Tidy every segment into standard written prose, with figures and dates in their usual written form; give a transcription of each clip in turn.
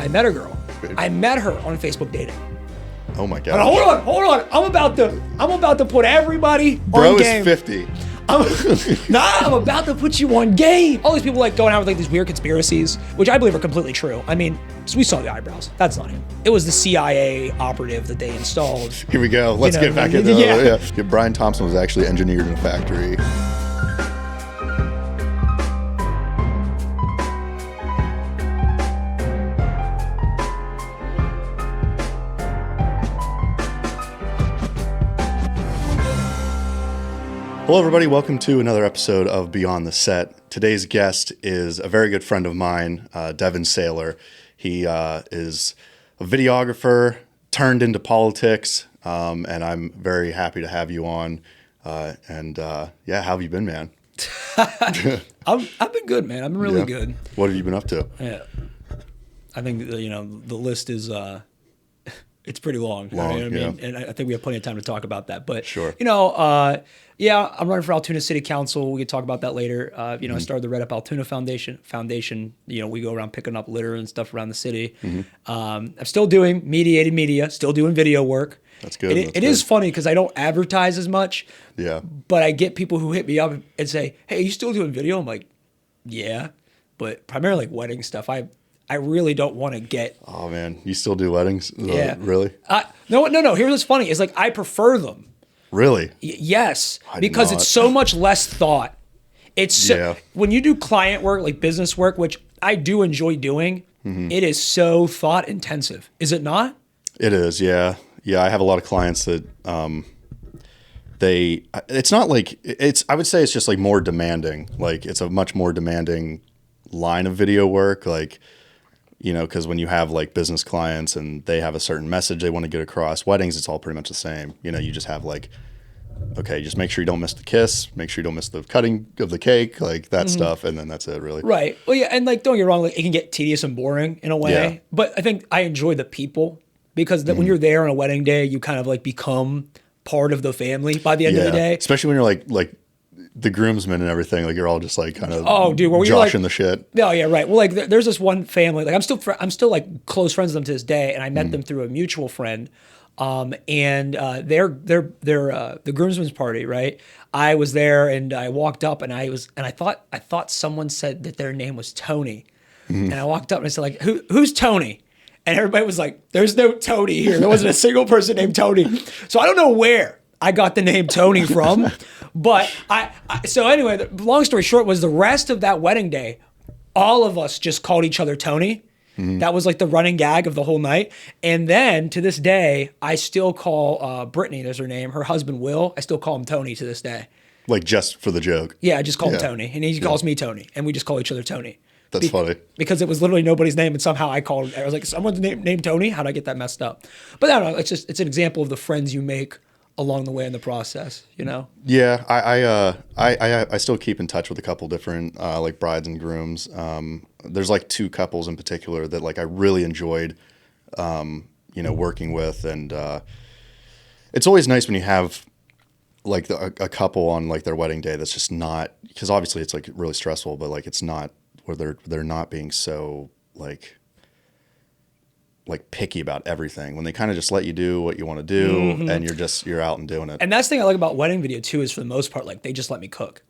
I met a girl. I met her on Facebook dating. Oh my God. Hold on. I'm about to put everybody Bro on game. is 50. I'm about to put you on game. All these people like going out with like these weird conspiracies, which I believe are completely true. I mean, we saw the eyebrows. That's not him. It was the CIA operative that they installed. Here we go. Let's get back into it. Yeah. Brian Thompson was actually engineered in a factory. Hello, everybody. Welcome to another episode of Beyond the Set. Today's guest is a very good friend of mine, Devin Saylor. He is a videographer turned into politics, and I'm very happy to have you on. Yeah, how have you been, man? I've been good, man. I've been really good. What have you been up to? Yeah, I think the list is it's pretty long. You know what I mean? And I think we have plenty of time to talk about that. But sure. I'm running for Altoona City Council. We could talk about that later. I started the Red Up Altoona Foundation. We go around picking up litter and stuff around the city. I'm still doing mediated media, still doing video work. That's good. It is funny because I don't advertise as much. Yeah. But I get people who hit me up and say, "Hey, are you still doing video?" I'm like, "Yeah," but primarily like wedding stuff. I really don't want to get. Oh man, you still do weddings? Yeah. Really? No. Here's what's funny is like I prefer them. Really? Yes, because it's so much less thought. When you do client work, like business work, which I do enjoy doing, it is so thought intensive. Is it not? It is, yeah. Yeah, I have a lot of clients that it's not like I would say it's just like more demanding. Like it's a much more demanding line of video work, like because when you have like business clients and they have a certain message they want to get across, weddings, it's all pretty much the same. You just have like, okay, just make sure you don't miss the kiss, make sure you don't miss the cutting of the cake, like that stuff. And then that's it really. Right. Well, yeah. And like, don't get me wrong, like it can get tedious and boring in a way, yeah. But I think I enjoy the people because when you're there on a wedding day, you kind of like become part of the family by the end of the day. Especially when you're like the groomsmen and everything, like you're all just like kind of joshing the shit. Oh yeah, right. Well, like there's this one family, like I'm still like close friends with them to this day, and I met them through a mutual friend, and they're the groomsmen's party, right? I was there and I walked up and I thought someone said that their name was Tony, and I walked up and I said like who's Tony? And everybody was like, "There's no Tony here. There wasn't a single person named Tony." So I don't know where I got the name Tony from, but so anyway, the long story short was the rest of that wedding day, all of us just called each other Tony. That was like the running gag of the whole night. And then to this day, I still call Brittany, there's her name, her husband Will, I still call him Tony to this day. Like just for the joke? Yeah, I just call him Tony. And he calls me Tony. And we just call each other Tony. That's funny. Because it was literally nobody's name, and somehow I called. I was like, "Someone's named Tony? How'd I get that messed up?" But I don't know. It's an example of the friends you make along the way in the process. Yeah, I still keep in touch with a couple different like brides and grooms. There's like two couples in particular that like I really enjoyed, working with, and it's always nice when you have like a couple on like their wedding day that's just not, because obviously it's like really stressful, but like it's not where they're not being so like picky about everything, when they kind of just let you do what you want to do and you're out and doing it. And that's the thing I like about wedding video too, is for the most part, like they just let me cook.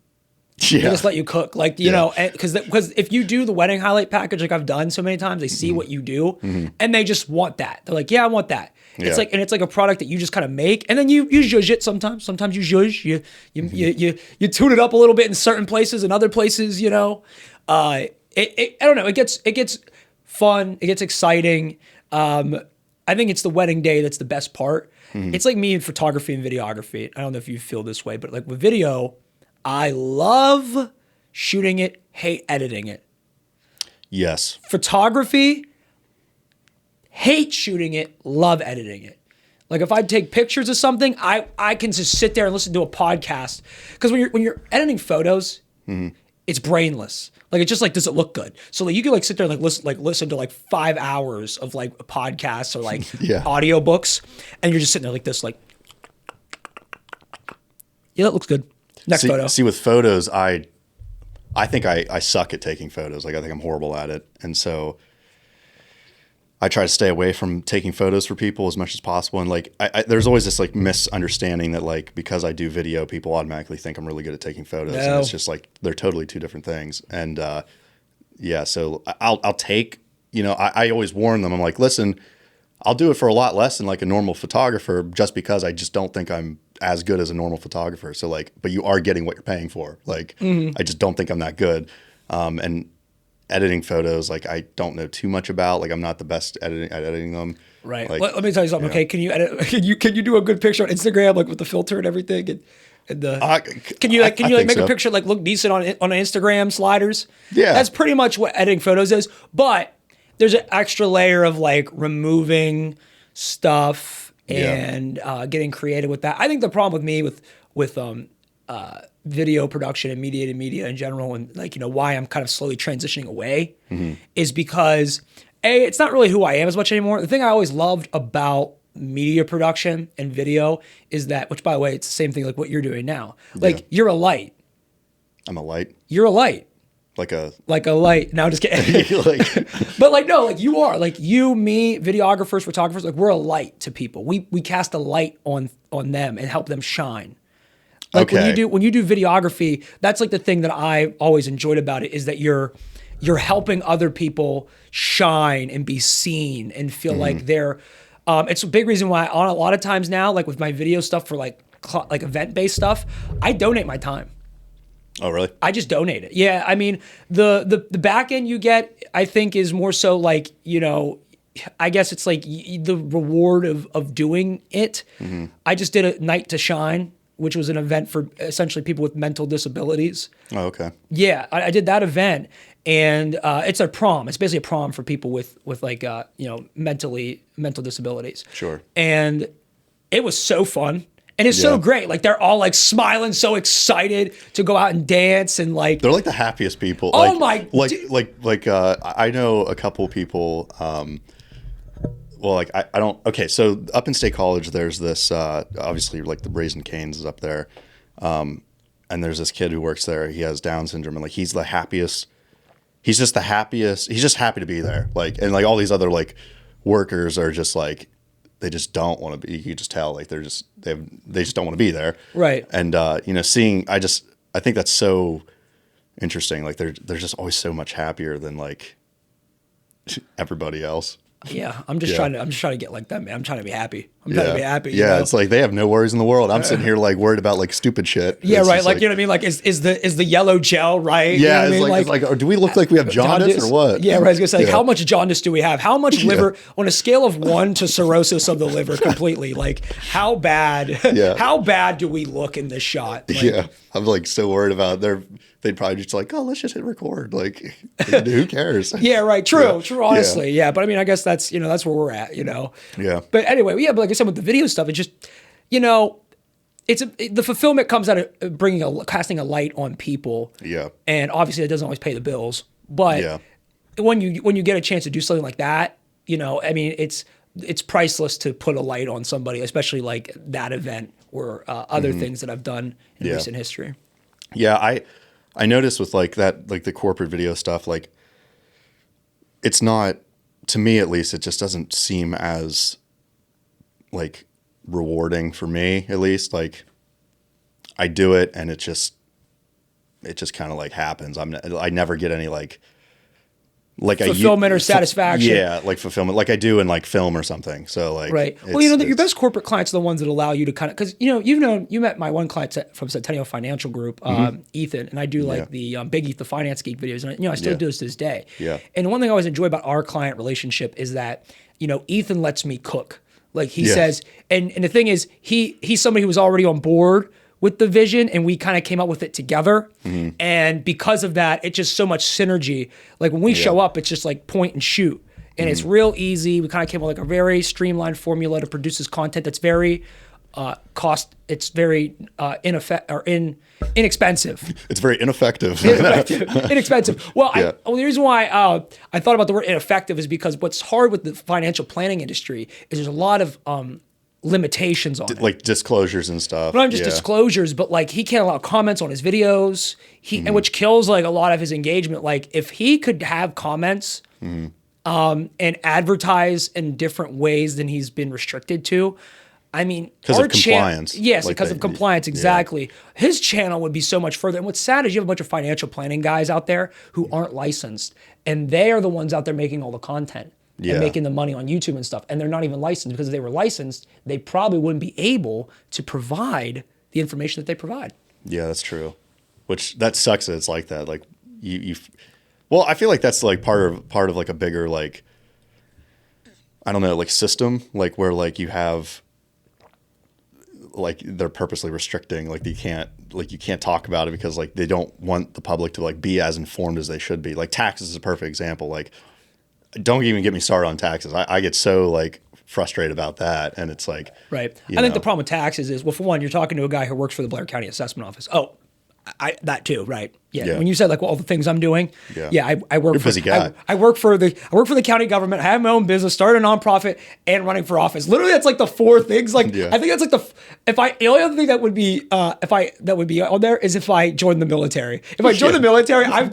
Yeah. They just let you cook. Like, because if you do the wedding highlight package, like I've done so many times, they see what you do and they just want that. They're like, yeah, I want that. It's like, and it's like a product that you just kind of make, and then you zhuzh it sometimes. Sometimes you zhuzh, you tune it up a little bit in certain places, and other places, I don't know. It gets fun. It gets exciting. I think it's the wedding day that's the best part. It's like me in photography and videography. I don't know if you feel this way, but like with video, I love shooting it, hate editing it. Yes. Photography, hate shooting it, love editing it. Like if I take pictures of something, I can just sit there and listen to a podcast. Because when you're editing photos, it's brainless. Like it's just like, does it look good? So like you can like sit there and listen to like 5 hours of like podcasts or like audiobooks, and you're just sitting there like this, like, yeah, that looks good. Next photo. See, with photos, I think I suck at taking photos. Like I think I'm horrible at it, and so I try to stay away from taking photos for people as much as possible. And like, there's always this like misunderstanding that like, because I do video, people automatically think I'm really good at taking photos. And it's just like, they're totally two different things. And, yeah, so I'll take, you know, I always warn them. I'm like, listen, I'll do it for a lot less than like a normal photographer just because I just don't think I'm as good as a normal photographer. So like, but you are getting what you're paying for. Like, I just don't think I'm that good. And editing photos, like I don't know too much about, like I'm not the best at editing them. Right. Like, Let me tell you something. yeah. Okay. Can you edit, can you do a good picture on Instagram, like with the filter and everything? And can you make a picture like look decent on Instagram sliders? Yeah. That's pretty much what editing photos is. But there's an extra layer of like removing stuff and getting creative with that. I think the problem with me with video production and media in general, and like, you know, why I'm kind of slowly transitioning away is because it's not really who I am as much anymore. The thing I always loved about media production and video is that, which by the way, it's the same thing like what you're doing now. Like you're a light. I'm a light. You're a light. Like a light. No, I'm just kidding. But like, no, like you are, like you, me, videographers, photographers, like we're a light to people. We cast a light on them and help them shine. Like when you do videography, that's like the thing that I always enjoyed about it is that you're helping other people shine and be seen and feel like they're, it's a big reason why on a lot of times now, like with my video stuff for like event-based stuff, I donate my time. Oh, really? I just donate it. Yeah. I mean, the back end you get, I think is more so like, you know, I guess it's like the reward of doing it. I just did a Night to Shine, which was an event for essentially people with mental disabilities. Oh, okay. Yeah, I did that event, and it's a prom. It's basically a prom for people with like you know, mental disabilities. Sure. And it was so fun, and it's so great. Like they're all like smiling, so excited to go out and dance, and like they're like the happiest people. Oh like I know a couple people. Well, like I don't. Okay, so up in State College, there's this obviously like the Raising Cane's is up there, and there's this kid who works there. He has Down syndrome, and like he's the happiest. He's just the happiest. He's just happy to be there. Like, and like all these other like workers are just like they just don't want to be. You can just tell like they just don't want to be there. Right. And you know, I think that's so interesting. Like they're just always so much happier than like everybody else. Yeah, I'm just trying to get like them, man. I'm trying to be happy. I'm trying to be happy. Yeah, you know? it's like they have no worries in the world. I'm sitting here like worried about like stupid shit. Yeah, it's right. Like you know what I mean? Like is the yellow gel right? Yeah, you know what it's like or do we look like we have jaundice or what? Yeah, right. I was gonna say like, how much jaundice do we have? How much liver on a scale of 1 to cirrhosis of the liver completely? Like how bad? How bad do we look in this shot? Like, yeah, I'm like so worried about they'd probably just like, oh, let's just hit record. Like, who cares? Yeah, right. True. Honestly, yeah. But I mean, I guess that's that's where we're at. You know. Yeah. But anyway, but like I said with the video stuff, it's just the fulfillment comes out of casting a light on people. Yeah. And obviously, it doesn't always pay the bills, but when you get a chance to do something like that, you know, I mean, it's priceless to put a light on somebody, especially like that event or other things that I've done in recent history. Yeah, I noticed with like that, like the corporate video stuff, like it's not, to me at least, it just doesn't seem as like rewarding for me, at least. Like I do it and it just kind of like happens. I never get any like fulfillment or satisfaction. Yeah, like fulfillment, like I do in like film or something. So like, right. Well, you know, your best corporate clients are the ones that allow you to kind of, because you met my one client from Centennial Financial Group, Ethan, and I do like the Big Eat the Finance Geek videos, and I still do this to this day. Yeah. And the one thing I always enjoy about our client relationship is that Ethan lets me cook. Like he says, and the thing is, he's somebody who was already on board with the vision, and we kind of came up with it together. And because of that, it's just so much synergy. Like when we show up, it's just like point and shoot. And it's real easy. We kind of came up with like a very streamlined formula to produce this content that's very it's very inexpensive. It's very ineffective. Inexpensive. Well, the reason why I thought about the word ineffective is because what's hard with the financial planning industry is there's a lot of limitations on it. Like disclosures and stuff. Not just disclosures, but like he can't allow comments on his videos. And which kills like a lot of his engagement. Like if he could have comments and advertise in different ways than he's been restricted to. I mean, 'Cause of compliance. Yes, Like because of compliance, exactly. His channel would be so much further. And what's sad is you have a bunch of financial planning guys out there who aren't licensed, and they are the ones out there making all the content Yeah. and making the money on YouTube and stuff. And they're not even licensed, because if they were licensed, they probably wouldn't be able to provide the information that they provide. Yeah, that's true. Which that sucks that it's like that. Like well, I feel like that's like part of like a bigger, like, I don't know, like system, like where like you have, like they're purposely restricting, like you can't talk about it because like they don't want the public to like be as informed as they should be. Like taxes is a perfect example. Like, don't even get me started on taxes. I get so like frustrated about that, and it's like, right. I think the problem with taxes is, well, for one, you're talking to a guy who works for the Blair County Assessment Office. Oh, that too, right? Yeah. When you said like, well, all the things I'm doing, I work. You're a busy guy. I work for the county government. I have my own business, started a nonprofit, and running for office. Literally, that's like the four things. Like, I think that's like the only other thing that would be that would be on there is if I joined the military. If I joined the military, I'm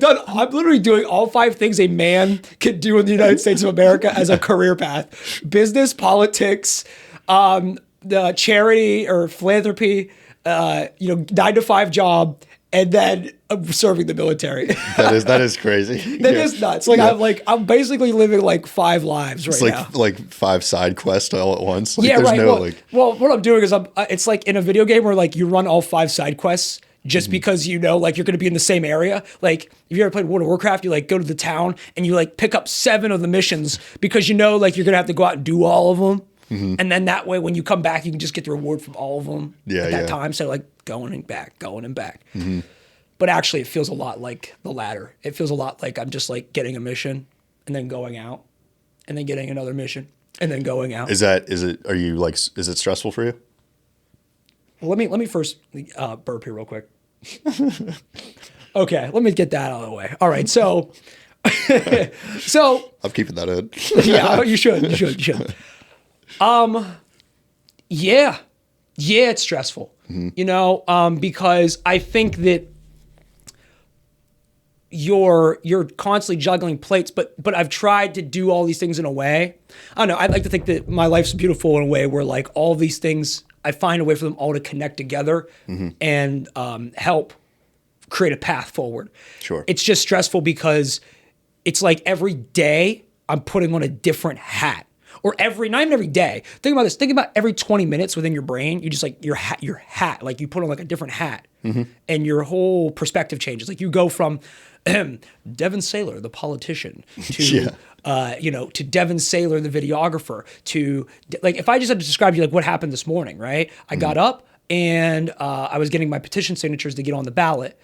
literally doing all 5 things a man can do in the United States of America as a career path: business, politics, the charity or philanthropy, 9-to-5 job, and then serving the military. that is crazy. That is nuts. Like I'm basically living like 5 lives right now. It's like 5 side quests all at once. Like, Yeah, there's right. no, well, what I'm doing is it's like in a video game where like you run all 5 side quests just because like you're going to be in the same area. Like if you ever played World of Warcraft, you like go to the town and you like pick up 7 of the missions because like you're going to have to go out and do all of them. And then that way, when you come back, you can just get the reward from all of them at that time. So like going and back. But actually, it feels a lot like the latter. It feels a lot like I'm just like getting a mission and then going out, and then getting another mission and then going out. Is it stressful for you? Well, let me first burp here real quick. Okay, let me get that out of the way. All right, so I'm keeping that in. Yeah, you should. Yeah, it's stressful, because I think that you're constantly juggling plates, but I've tried to do all these things in a way. I don't know. I'd like to think that my life's beautiful in a way where like all these things, I find a way for them all to connect together and help create a path forward. Sure. It's just stressful because it's like every day I'm putting on a different hat. Or not even every day. Think about this. Think about every 20 minutes within your brain. You just like your hat, like you put on like a different hat, and your whole perspective changes. Like you go from Devin Saylor, the politician, to to Devin Saylor, the videographer, to like if I just had to describe to you like what happened this morning, right? I got up and I was getting my petition signatures to get on the ballot,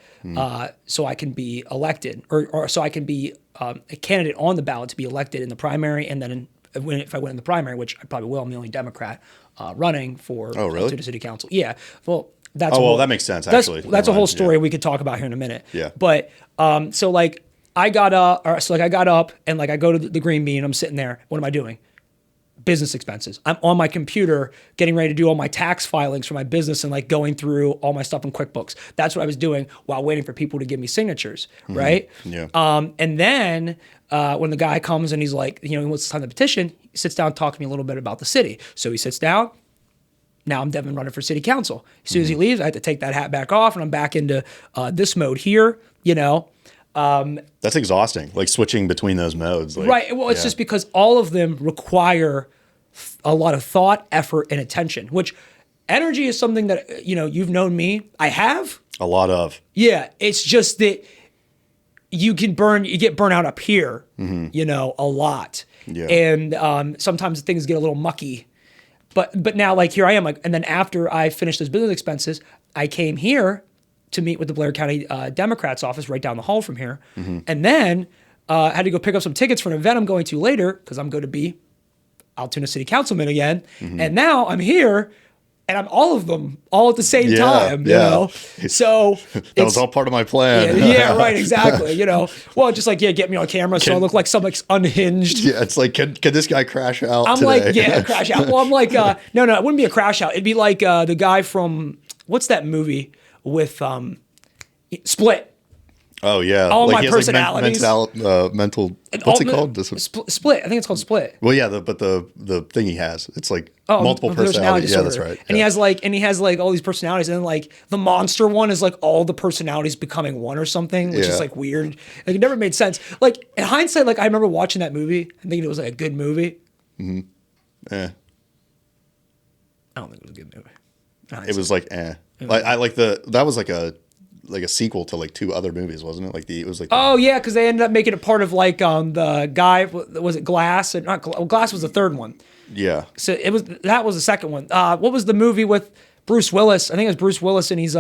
so I can be elected, or so I can be a candidate on the ballot to be elected in the primary, and then if I win in the primary, which I probably will, I'm the only Democrat running for Altoona City Council. Yeah, well, that's that makes sense. Actually, that's a whole story we could talk about here in a minute. Yeah, but so like I got up, and like I go to the green bean. I'm sitting there. What am I doing? Business expenses. I'm on my computer getting ready to do all my tax filings for my business and like going through all my stuff in QuickBooks. That's what I was doing while waiting for people to give me signatures, right? Yeah. And then when the guy comes and he's like, he wants to sign the petition, he sits down and talks to me a little bit about the city. So he sits down. Now I'm Devin running for city council. As soon as he leaves, I have to take that hat back off and I'm back into this mode here, That's exhausting, like switching between those modes. Like, right. Well, it's just because all of them require a lot of thought, effort, and attention, which energy is something that, you've known me. I have. A lot of. Yeah. It's just that you get burnt out up here, a lot. Yeah. And sometimes things get a little mucky. But now, like, here I am, like, and then after I finished those business expenses, I came here to meet with the Blair County Democrats office right down the hall from here. And then I had to go pick up some tickets for an event I'm going to later because I'm going to be Altoona City Councilman again. And now I'm here and I'm all of them all at the same time, So that was all part of my plan. Yeah, right, exactly. Well, just like, get me on camera so I look like some unhinged. Yeah, it's like, can this guy crash out I'm today? like, crash out. Well, I'm like, no, it wouldn't be a crash out. It'd be like the guy from, what's that movie with Split? Oh yeah. All like my he has, personalities. Mental. What's it called? Split. I think it's called Split. Well, yeah. But the thing he has, it's like multiple personalities. Yeah, that's right. And he has like all these personalities, and then like the monster one is like all the personalities becoming one or something, which is like weird. Like it never made sense. Like in hindsight, like I remember watching that movie and thinking it was like a good movie. Eh. I don't think it was a good movie. It was like Like I like that was like a sequel to like 2 other movies, wasn't it? Like it was like oh yeah, because they ended up making it part of like the guy, was it Glass? And not Glass was the third one. Yeah. So that was the second one. What was the movie with Bruce Willis? I think it was Bruce Willis, and he's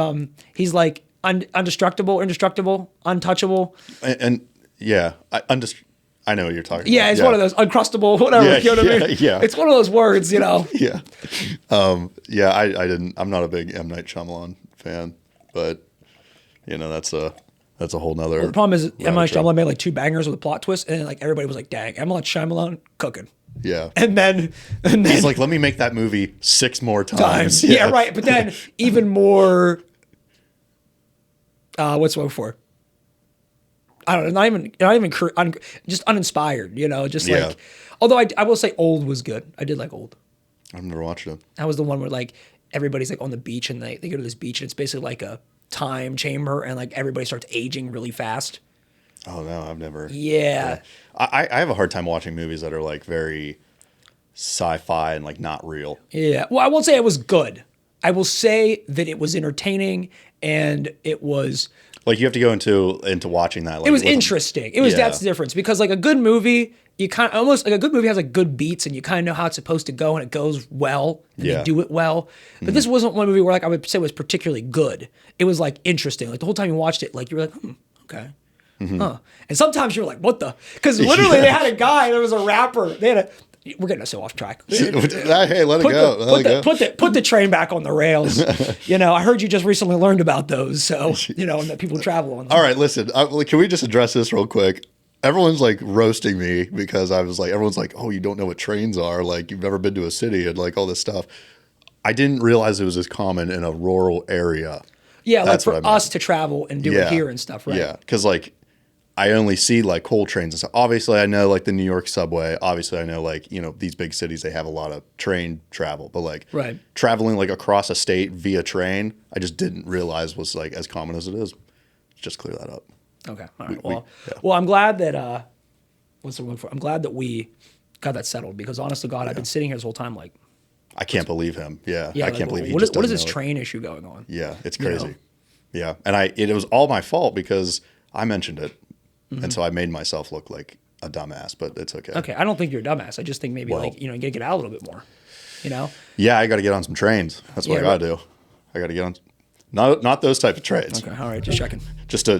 like indestructible, untouchable. And yeah, I know what you're talking about. Yeah, it's one of those uncrustable, whatever. Yeah, you know what I mean? Yeah. It's one of those words, you know. Yeah. I'm not a big M. Night Shyamalan fan, but you know, that's a whole nother. Well, the problem is M. Night Shyamalan made like 2 bangers with a plot twist, and like everybody was like, "Dang, M. Night Shyamalan cooking." Yeah. And then he's like, "Let me make that movie 6 more times." Yeah, right. But then even more. What's the word for? I don't know. Not even just uninspired. You know, just like. Although I will say, Old was good. I did like Old. I've never watched it. That was the one where like everybody's like on the beach, and they go to this beach, and it's basically like a time chamber, and like everybody starts aging really fast. Oh no, I've never. Yeah. I have a hard time watching movies that are like very sci-fi and like not real. Yeah. Well, I won't say it was good. I will say that it was entertaining, and it was like you have to go into watching that. Like, it was interesting. It was that's the difference, because like a good movie, you kind of almost like a good movie has like good beats, and you kind of know how it's supposed to go, and it goes well, and they do it well. But this wasn't one movie where like I would say was particularly good. It was like interesting. Like the whole time you watched it, like you were like, okay. Huh. And sometimes you're like, what the? Because literally they had a guy, there was a rapper. We're getting us so off track. Hey, let it go. Put the train back on the rails. You know, I heard you just recently learned about those. So, you know, and that people travel on them. All right, listen, can we just address this real quick? Everyone's like roasting me because I was like, everyone's like, oh, you don't know what trains are. Like you've never been to a city and like all this stuff. I didn't realize it was as common in a rural area. Yeah, like for us to travel and do it here and stuff, right? Yeah, because like I only see like coal trains and stuff. Obviously, I know like the New York subway. Obviously, I know like, you know, these big cities, they have a lot of train travel. But like traveling like across a state via train, I just didn't realize was like as common as it is. Just clear that up. Okay. All right. Well, I'm glad that what's the word for? I'm glad that we got that settled, because honest to God, I've been sitting here this whole time like I can't believe him. Yeah. I like, can't believe he what just is this train issue going on? Yeah, it's crazy. You know? Yeah. And it was all my fault because I mentioned it. And so I made myself look like a dumbass, but it's okay. Okay. I don't think you're a dumbass. I just think maybe like, you know, you gotta get out a little bit more, you know? Yeah, I got to get on some trains. That's what I got to do. I got to get on. Not those type of trains. Okay. All right. Just checking. Just a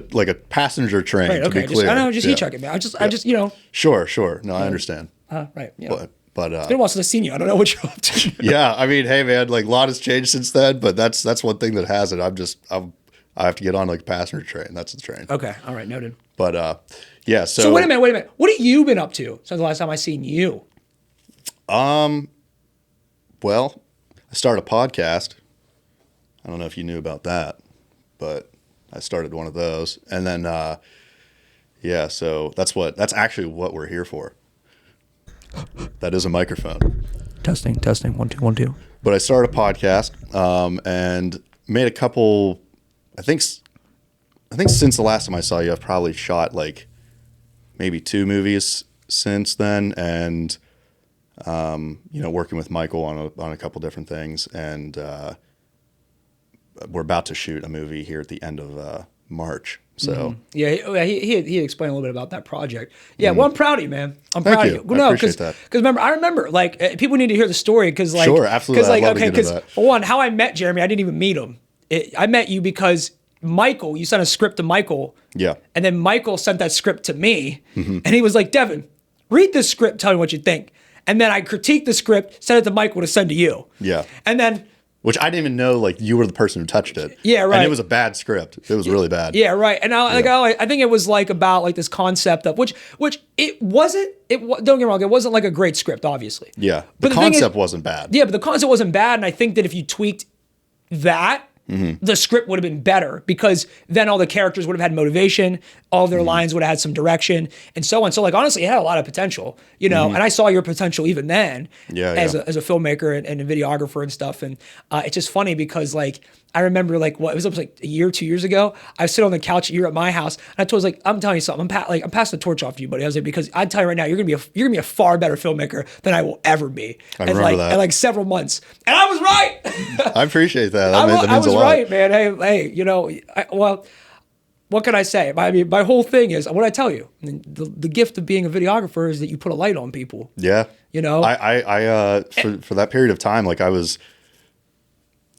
passenger train. Right. Okay. To be clear. I know. Just heat checking, man. I just, you know. Sure. No, I understand. Right. Yeah. But it's been a while since I've seen you. I don't know what you're up to. Yeah. I mean, hey man, like a lot has changed since then, but that's one thing that hasn't. I have to get on like a passenger train. That's the train. Okay. All right. Noted. But yeah. So wait a minute. What have you been up to since the last time I seen you? Well, I started a podcast. I don't know if you knew about that, but I started one of those. And then, yeah, so that's actually what we're here for. That is a microphone. Testing. 1 2 1 2. But I started a podcast, and made a couple, I think since the last time I saw you, I've probably shot like maybe 2 movies since then. And, you know, working with Michael on a couple different things. And, we're about to shoot a movie here at the end of March. So yeah, he explained a little bit about that project. Yeah, well, I'm proud of you, man. I'm proud of you. Well, no, because remember, like people need to hear the story because, like, sure, absolutely, because like, okay, because for one, how I met Jeremy, I didn't even meet him. I met you because Michael, you sent a script to Michael, yeah, and then Michael sent that script to me, and he was like, Devin, read this script, tell me what you think, and then I critiqued the script, sent it to Michael to send to you, yeah, and then. Which I didn't even know, like, you were the person who touched it. Yeah, right. And it was a bad script. It was really bad. Yeah, right. And I think it was like about like this concept of which it wasn't. Don't get me wrong. It wasn't like a great script, obviously. Yeah, but the concept wasn't bad. Yeah, but the concept wasn't bad. And I think that if you tweaked that, the script would have been better, because then all the characters would have had motivation, all their lines would have had some direction, and so on. So like, honestly, it had a lot of potential, you know, and I saw your potential even then as a filmmaker and a videographer and stuff. And it's just funny because like, I remember like it was like a year, 2 years ago, I was sitting on the couch, you're at my house, and I told like, I'm telling you something, I'm passing the torch off to you, buddy. I was like, because I tell you right now, you're gonna be a far better filmmaker than I will ever be. I remember that. In like several months, and I was right. I appreciate that. That I means was a lot. right, man. Hey, you know, well, what can I say? I mean, my whole thing is what I tell you. I mean, the gift of being a videographer is that you put a light on people. Yeah. You know, for that period of time, like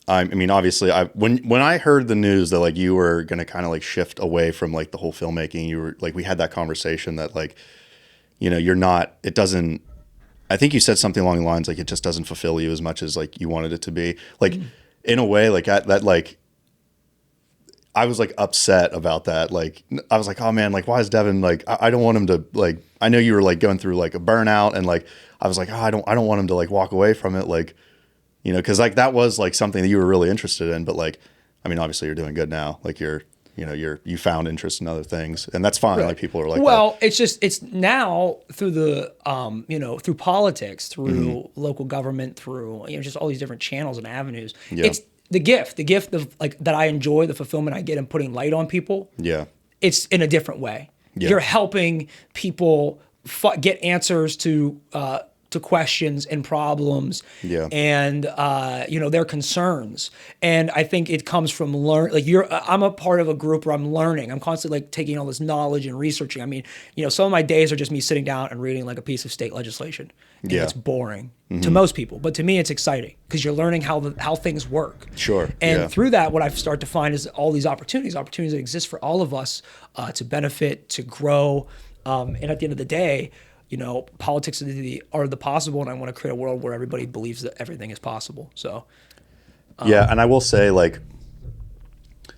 I mean, obviously, when I heard the news that like you were gonna kind of like shift away from like the whole filmmaking, you were like, we had that conversation that like, you know, you're not. It doesn't. I think you said something along the lines like it just doesn't fulfill you as much as like you wanted it to be. Like in a way, like that like. I was like upset about that. Like I was like, oh man, like why is Devin like? I don't want him to like. I know you were like going through like a burnout, and like I was like, oh, I don't want him to like walk away from it, like. You know, because like that was like something that you were really interested in, but like, I mean, obviously you're doing good now. Like you found interest in other things, and that's fine. Right. Like people are like, well, that. It's now through the through politics, through local government, through just all these different channels and avenues. Yeah. It's the gift of like that I enjoy, the fulfillment I get in putting light on people. Yeah, it's in a different way. Yeah. You're helping people get answers to questions and problems, and their concerns. And I think it comes from I'm a part of a group where I'm learning. I'm constantly like taking all this knowledge and researching. I mean, some of my days are just me sitting down and reading like a piece of state legislation. And it's boring to most people, but to me it's exciting because you're learning how things work. Sure. And through that, what I've started to find is all these opportunities that exist for all of us to benefit, to grow, and at the end of the day, politics are the possible, and I want to create a world where everybody believes that everything is possible. So, and I will say, like,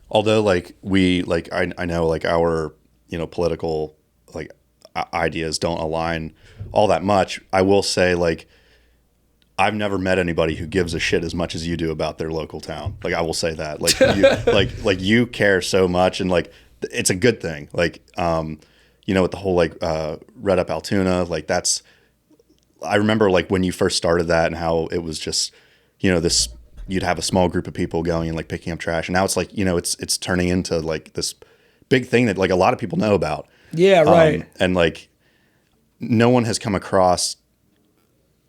although, like, I know, like, our, political, like, ideas don't align all that much. I will say, like, I've never met anybody who gives a shit as much as you do about their local town. Like, I will say that, like, you, like you care so much, and like, it's a good thing. Like, with the whole like Red Up Altoona, like I remember like when you first started that and how it was just, this, you'd have a small group of people going and like picking up trash. And now it's like, it's turning into like this big thing that like a lot of people know about. Yeah, right. And like no one has come across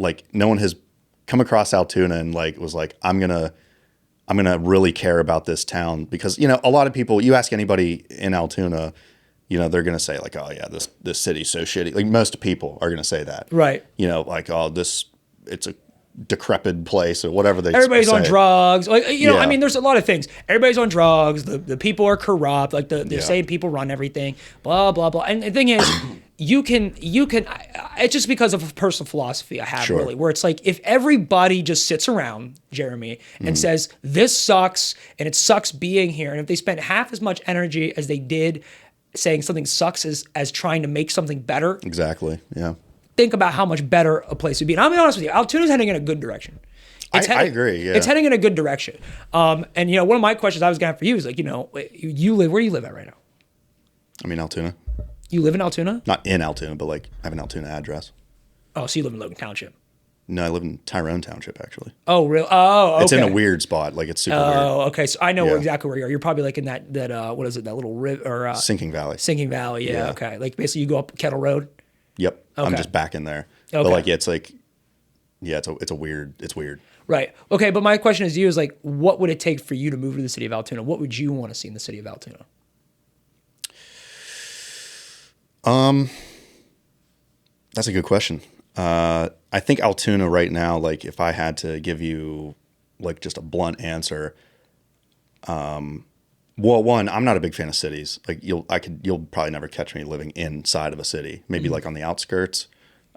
Altoona and like was like, I'm gonna really care about this town because, a lot of people, you ask anybody in Altoona, they're going to say like, oh yeah, this city's so shitty. Like most people are going to say that. Right. Like, oh, it's a decrepit place or whatever they Everybody's say. on drugs. Like, I mean, there's a lot of things. Everybody's on drugs. The people are corrupt. Like the same people run everything, blah, blah, blah. And the thing is, you can, it's just because of a personal philosophy I have really, where it's like, if everybody just sits around, Jeremy, and says, this sucks and it sucks being here. And if they spent half as much energy as they did saying something sucks as trying to make something better. Exactly. Yeah. Think about how much better a place would be. And I'll be honest with you, Altoona's heading in a good direction. I agree. Yeah. It's heading in a good direction. And one of my questions I was gonna have for you is like, where do you live at right now? I'm in Altoona. You live in Altoona? Not in Altoona, but like I have an Altoona address. Oh, so you live in Logan Township? No, I live in Tyrone Township, actually. Oh, really? Oh, okay. It's in a weird spot. Like, it's super weird. Oh, okay. So I know exactly where you are. You're probably like in that what is it, that little river? Or Sinking Valley. Sinking Valley, yeah, okay. Like, basically you go up Kettle Road? Yep. Okay. I'm just back in there. Okay. But, like, it's like, yeah, it's weird. Right. Okay, but my question is to you is, like, what would it take for you to move to the city of Altoona? What would you want to see in the city of Altoona? That's a good question. I think Altoona right now, like if I had to give you like just a blunt answer, well, one, I'm not a big fan of cities. Like you'll probably never catch me living inside of a city, maybe like on the outskirts,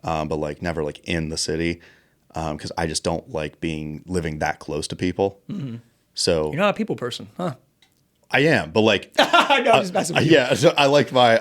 but like never like in the city. Cause I just don't like living that close to people. Mm-hmm. So you're not a people person, huh? I am, but like, No, I'm just messing with you. yeah. So I like my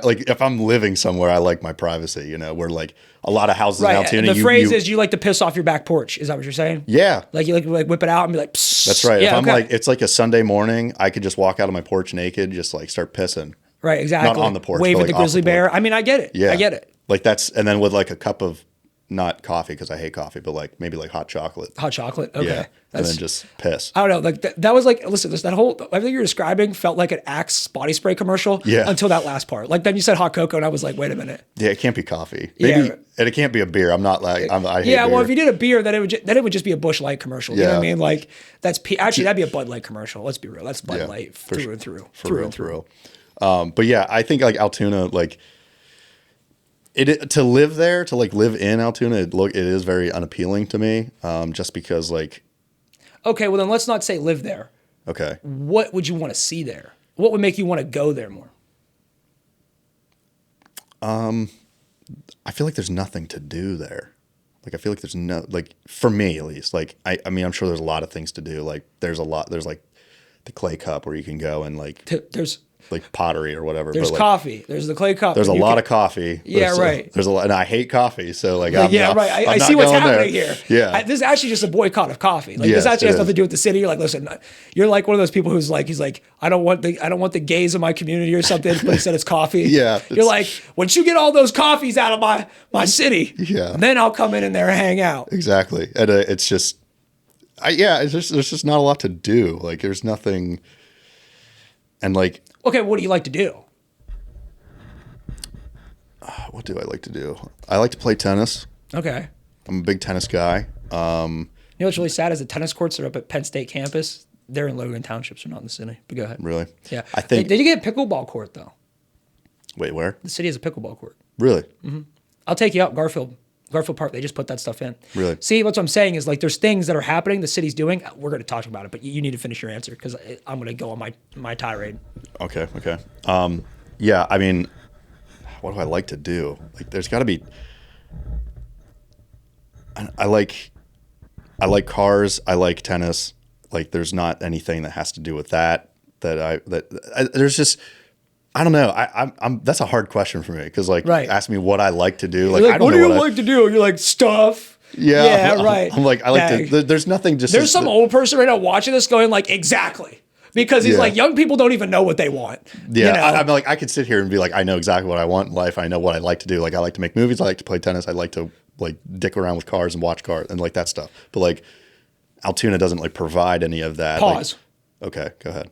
like if I'm living somewhere, I like my privacy. You know, where like a lot of houses in Right. Altoona. The phrase is you like to piss off your back porch. Is that what you're saying? yeah. Like you like whip it out and be like, psst. That's right. Yeah, if I'm okay. like, it's like a Sunday morning, I could just walk out on my porch naked, just like start pissing. Right, exactly. Not on the porch, Wave but, at like, the off grizzly the porch. bear. I mean, I get it. Yeah. I get it. Like that's, and then with like a cup of, not coffee because I hate coffee, but like maybe like hot chocolate. Hot chocolate. Okay. Yeah. And then just piss. I don't know. Like that was like, listen, that whole everything you're describing felt like an Axe body spray commercial. Yeah. Until that last part. Like then you said hot cocoa, and I was like, wait a minute. Yeah, it can't be coffee. Maybe, Yeah. and it can't be a beer. I'm not like I hate Yeah. beer. Well, if you did a beer, then it would just be a Busch Light commercial. You know what I Yeah. mean? Like actually that'd be a Bud Light commercial. Let's be real. That's Bud Yeah, Light for through sure. and through. For through real, and for through. real. But yeah, I think like Altoona, like to live there, to like live in Altoona, it is very unappealing to me. Just because like, Okay. Well, then let's not say live there. okay, What would you want to see there? What would make you want to go there more? I feel like there's nothing to do there. Like I feel like there's no, like for me at least, like I mean I'm sure there's a lot of things to do. Like there's like the Clay Cup where you can go and like There's like pottery or whatever. There's but like, coffee. There's the Clay Cup. there's a and you lot can- of coffee. Yeah, right. There's a lot, and I hate coffee, so like Yeah, right. I I'm see not what's going happening there. here. Yeah, This is actually just a boycott of coffee. Like Yes, this actually it has nothing is. to do with the city. You're like, listen, you're like one of those people who's like, he's like, I don't want the gays in my community or something, but he said it's coffee. Yeah, You're like, once you get all those coffees out of my city, Yeah. then I'll come in there and hang out. exactly. And it's just, there's just not a lot to do. Like there's nothing, and like, Okay, what do you like to do? what do I like to do? I like to play tennis. Okay. I'm a big tennis guy. You know what's really sad is the tennis courts that are up at Penn State campus. They're in Logan Townships, they're not in the city. But go ahead. Really? Yeah. I think. Did you get a pickleball court though? Wait, where? The city has a pickleball court. Really? I'll take you out Garfield Park. They just put that stuff in. Really? See, what I'm saying is like there's things that are happening. The city's doing. We're going to talk about it, but you need to finish your answer because I'm going to go on my tirade. Okay. Yeah. I mean, what do I like to do? Like, there's got to be. I like cars. I like tennis. Like, there's not anything that has to do with that. There's just. I don't know. I'm. That's a hard question for me because like, Right. ask me what I like to do. Like, You're I don't what know do you what like to do? You're like stuff. Yeah, right. I'm like, I like Dang. to. There's nothing. Just There's some old person right now watching this going like exactly because he's Yeah. like young people don't even know what they want. Yeah, You know? I'm like, I could sit here and be like, I know exactly what I want in life. I know what I like to do. Like, I like to make movies. I like to play tennis. I like to like dick around with cars and watch cars and like that stuff. But like, Altoona doesn't like provide any of that. Pause. Like, okay, go ahead.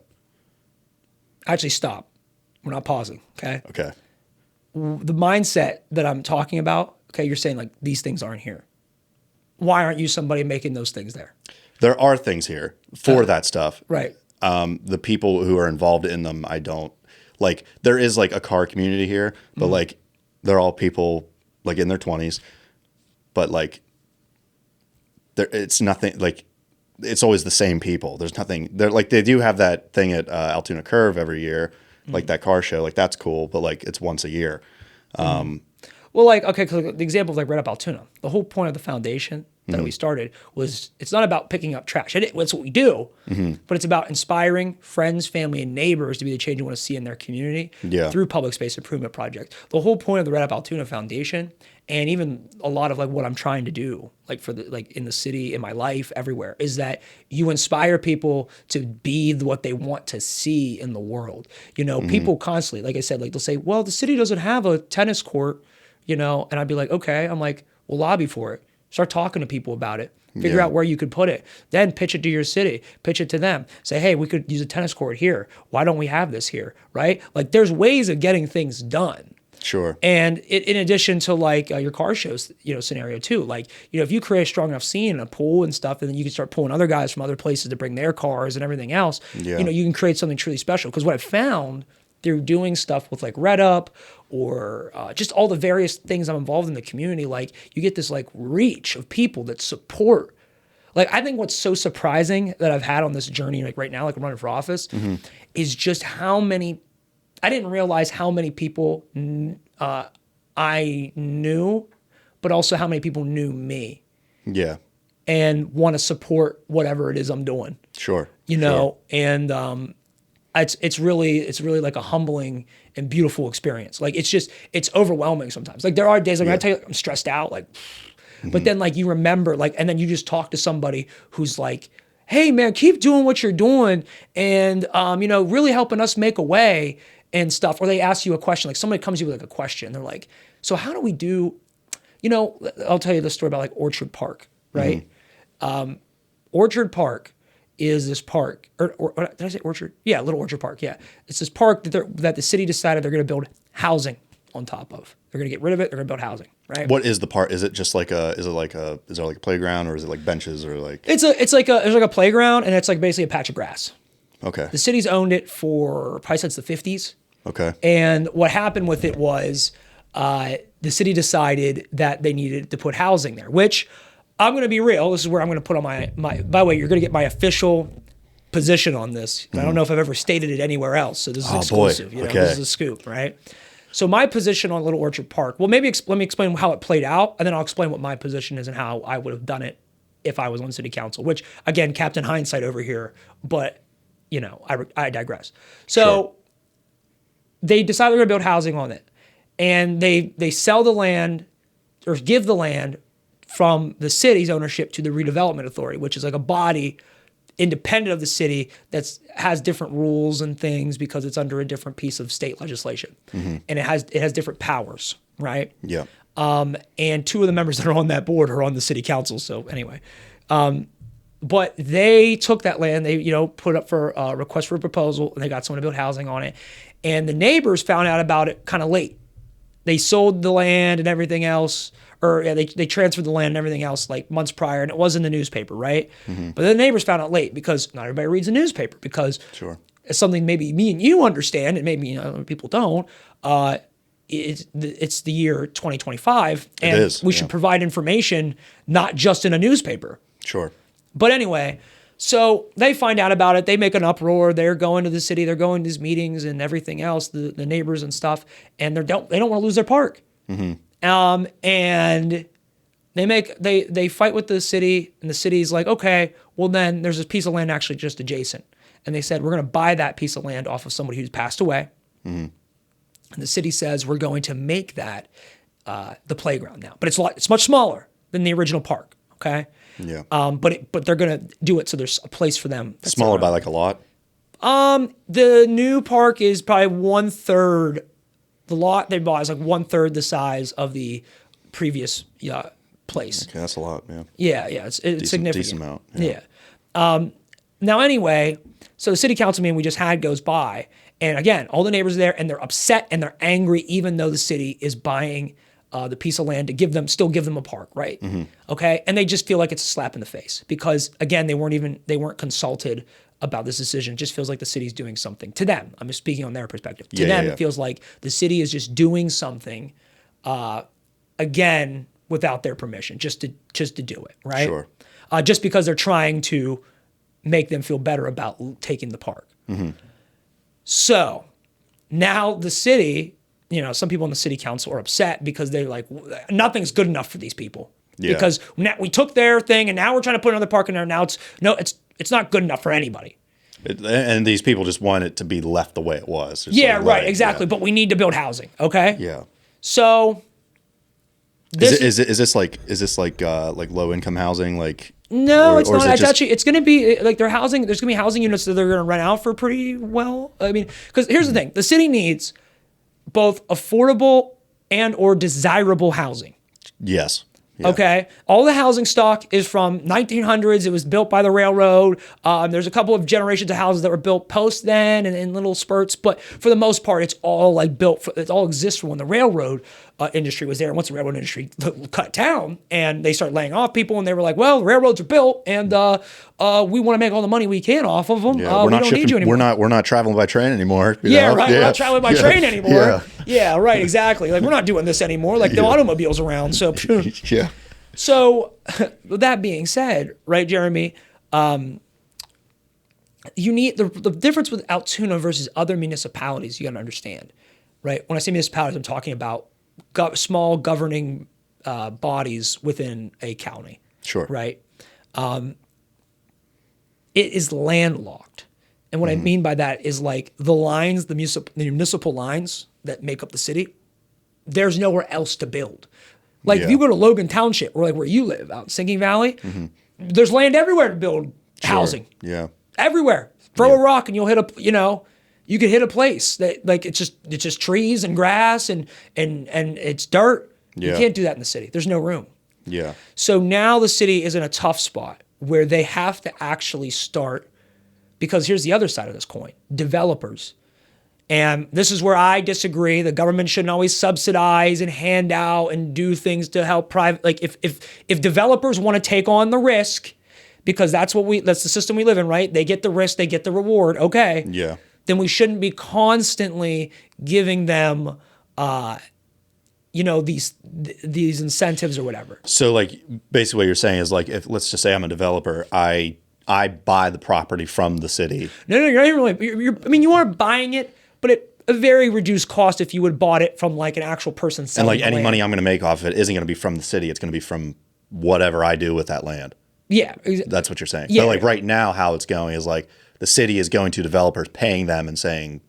Actually, stop. We're not pausing. Okay. Okay. The mindset that I'm talking about. Okay, you're saying like these things aren't here. Why aren't you somebody making those things there? There are things here for that stuff. Right. The people who are involved in them, I don't like. There is like a car community here, but like they're all people like in their 20s, but like it's nothing like it's always the same people. There's nothing. They're like they do have that thing at Altoona Curve every year, like that car show. Like that's cool, but like it's once a year. Well, like, okay, 'cause the example of like Red Up Altoona, the whole point of the foundation that we started was it's not about picking up trash. That's what we do, but it's about inspiring friends, family, and neighbors to be the change you want to see in their community Yeah. through public space improvement projects. The whole point of the Red Up Altoona Foundation, and even a lot of like what I'm trying to do, like for the like in the city, in my life, everywhere, is that you inspire people to be what they want to see in the world. You know, people constantly, like I said, like they'll say, well, the city doesn't have a tennis court, you know, and I'd be like, okay, I'm like, well, lobby for it. Start talking to people about it. Figure Yeah. out where you could put it. Then pitch it to your city. Pitch it to them. Say, hey, we could use a tennis court here. Why don't we have this here? Right? Like there's ways of getting things done. Sure. And in addition to like your car shows, you know, scenario too, like, you know, if you create a strong enough scene and a pool and stuff, and then you can start pulling other guys from other places to bring their cars and everything else, Yeah. you know, you can create something truly special. Because what I found through doing stuff with like Red Up or just all the various things I'm involved in the community, like you get this like reach of people that support. Like I think what's so surprising that I've had on this journey, like right now, like I'm running for office, is just how many. I didn't realize how many people I knew, but also how many people knew me Yeah. and want to support whatever it is I'm doing. Sure. You know, and it's really like a humbling and beautiful experience. Like it's overwhelming sometimes. Like there are days like when I tell you I'm stressed out, like, but then like you remember like, and then you just talk to somebody who's like, hey man, keep doing what you're doing, and really helping us make a way and stuff. Or they ask you a question, like somebody comes to you with like a question, they're like, so how do we do? I'll tell you the story about like Orchard Park, right? Orchard Park is this park, or did I say Orchard? Yeah, Little Orchard Park. Yeah, it's this park that the city decided they're going to build housing on top of. They're going to get rid of it. They're going to build housing, right? What is the park? Is it just like is there like a playground, or is it like benches, or like? There's like a playground, and it's like basically a patch of grass. Okay. The city's owned it for probably since the 50s. Okay. And what happened with it was the city decided that they needed to put housing there, which I'm going to be real. This is where I'm going to put on my, by the way, you're going to get my official position on this. I don't know if I've ever stated it anywhere else. So this is exclusive. Boy. Okay. This is a scoop, right? So my position on Little Orchard Park, well, maybe let me explain how it played out, and then I'll explain what my position is and how I would have done it if I was on city council, which again, Captain Hindsight over here, but I digress. So they decided they're going to build housing on it, and they sell the land or give the land from the city's ownership to the Redevelopment Authority, which is like a body independent of the city that has different rules and things because it's under a different piece of state legislation, and it has different powers, right? Yeah. And two of the members that are on that board are on the city council. So anyway, but they took that land, they put up for a request for a proposal, and they got someone to build housing on it, and the neighbors found out about it kind of late. They sold the land and everything else, or they transferred the land and everything else like months prior, and it was in the newspaper, right? But the neighbors found out late because not everybody reads the newspaper, because it's something maybe me and you understand, and maybe people don't. It's the year 2025, and we should provide information not just in a newspaper. Sure. But anyway, so they find out about it. They make an uproar. They're going to the city. They're going to these meetings and everything else, the neighbors and stuff, and they don't want to lose their park. And they fight with the city, and the city's like, okay, well then there's this piece of land actually just adjacent, and they said we're going to buy that piece of land off of somebody who's passed away. And the city says we're going to make that the playground now, but it's much smaller than the original park. Okay. Yeah. But they're going to do it so there's a place for them. Smaller by like a lot? The new park is probably 1/3. The lot they bought is like 1/3 the size of the previous place. Okay, that's a lot, yeah. Yeah, it's significant. Decent amount. Yeah. Now anyway, so the city council meeting we just had goes by, and again, all the neighbors are there, and they're upset and they're angry, even though the city is buying the piece of land to still give them a park, right? Okay, and they just feel like it's a slap in the face because again, they weren't consulted about this decision. It just feels like the city's doing something to them. I'm just speaking on their perspective. To them, it feels like the city is just doing something, again, without their permission, just to do it, right? Sure. Just because they're trying to make them feel better about taking the park. So now the city, some people in the city council are upset because they're like, nothing's good enough for these people. Yeah. Because now we took their thing and now we're trying to put another park in there. Now it's not good enough for anybody. And these people just want it to be left the way it was. Exactly. Yeah. But we need to build housing. Okay. Yeah. So is this like low income housing? Like no, it's not. It's going to be like their housing. There's going to be housing units that they're going to rent out for pretty well. I mean, because here's the thing: the city needs both affordable and or desirable housing. Yes. Yeah. Okay. All the housing stock is from 1900s. It was built by the railroad. There's a couple of generations of houses that were built post then and in little spurts, but for the most part, it's all like built. It all exists from when the railroad industry was there. And once the railroad industry cut down and they started laying off people, and they were like, "Well, the railroads are built, and we want to make all the money we can off of them. Yeah, we don't need you anymore. We're not traveling by train anymore. Right. Yeah. We're not traveling by train anymore. Yeah. Right. Exactly. Like we're not doing this anymore. Like the automobile's around. So yeah. So, with that being said, right, Jeremy, you need the difference with Altoona versus other municipalities. You got to understand, right? When I say municipalities, I'm talking about small governing bodies within a county. Sure. Right. It is landlocked, And what I mean by that is like the lines, the municipal lines that make up the city, there's nowhere else to build. Like if you go to Logan Township or like where you live out in Sinking Valley, there's land everywhere to build housing. Yeah. Everywhere. Throw a rock and you'll hit you could hit a place that like it's just trees and grass and it's dirt. You can't do that in the city. There's no room. Yeah. So now the city is in a tough spot where they have to actually start, because here's the other side of this coin, developers. And this is where I disagree. The government shouldn't always subsidize and hand out and do things to help private. Like if developers want to take on the risk, because that's the system we live in, right? They get the risk, they get the reward. Okay. Yeah. Then we shouldn't be constantly giving them, these incentives or whatever. So like basically what you're saying is like, if let's just say I'm a developer, I buy the property from the city. No, you're not even really. You are buying it, but at a very reduced cost if you would have bought it from like an actual person selling. And like any land. money I'm going to make off of it isn't going to be from the city. It's going to be from whatever I do with that land. Yeah. That's what you're saying. Yeah. But like right now, how it's going is like the city is going to developers, paying them and saying,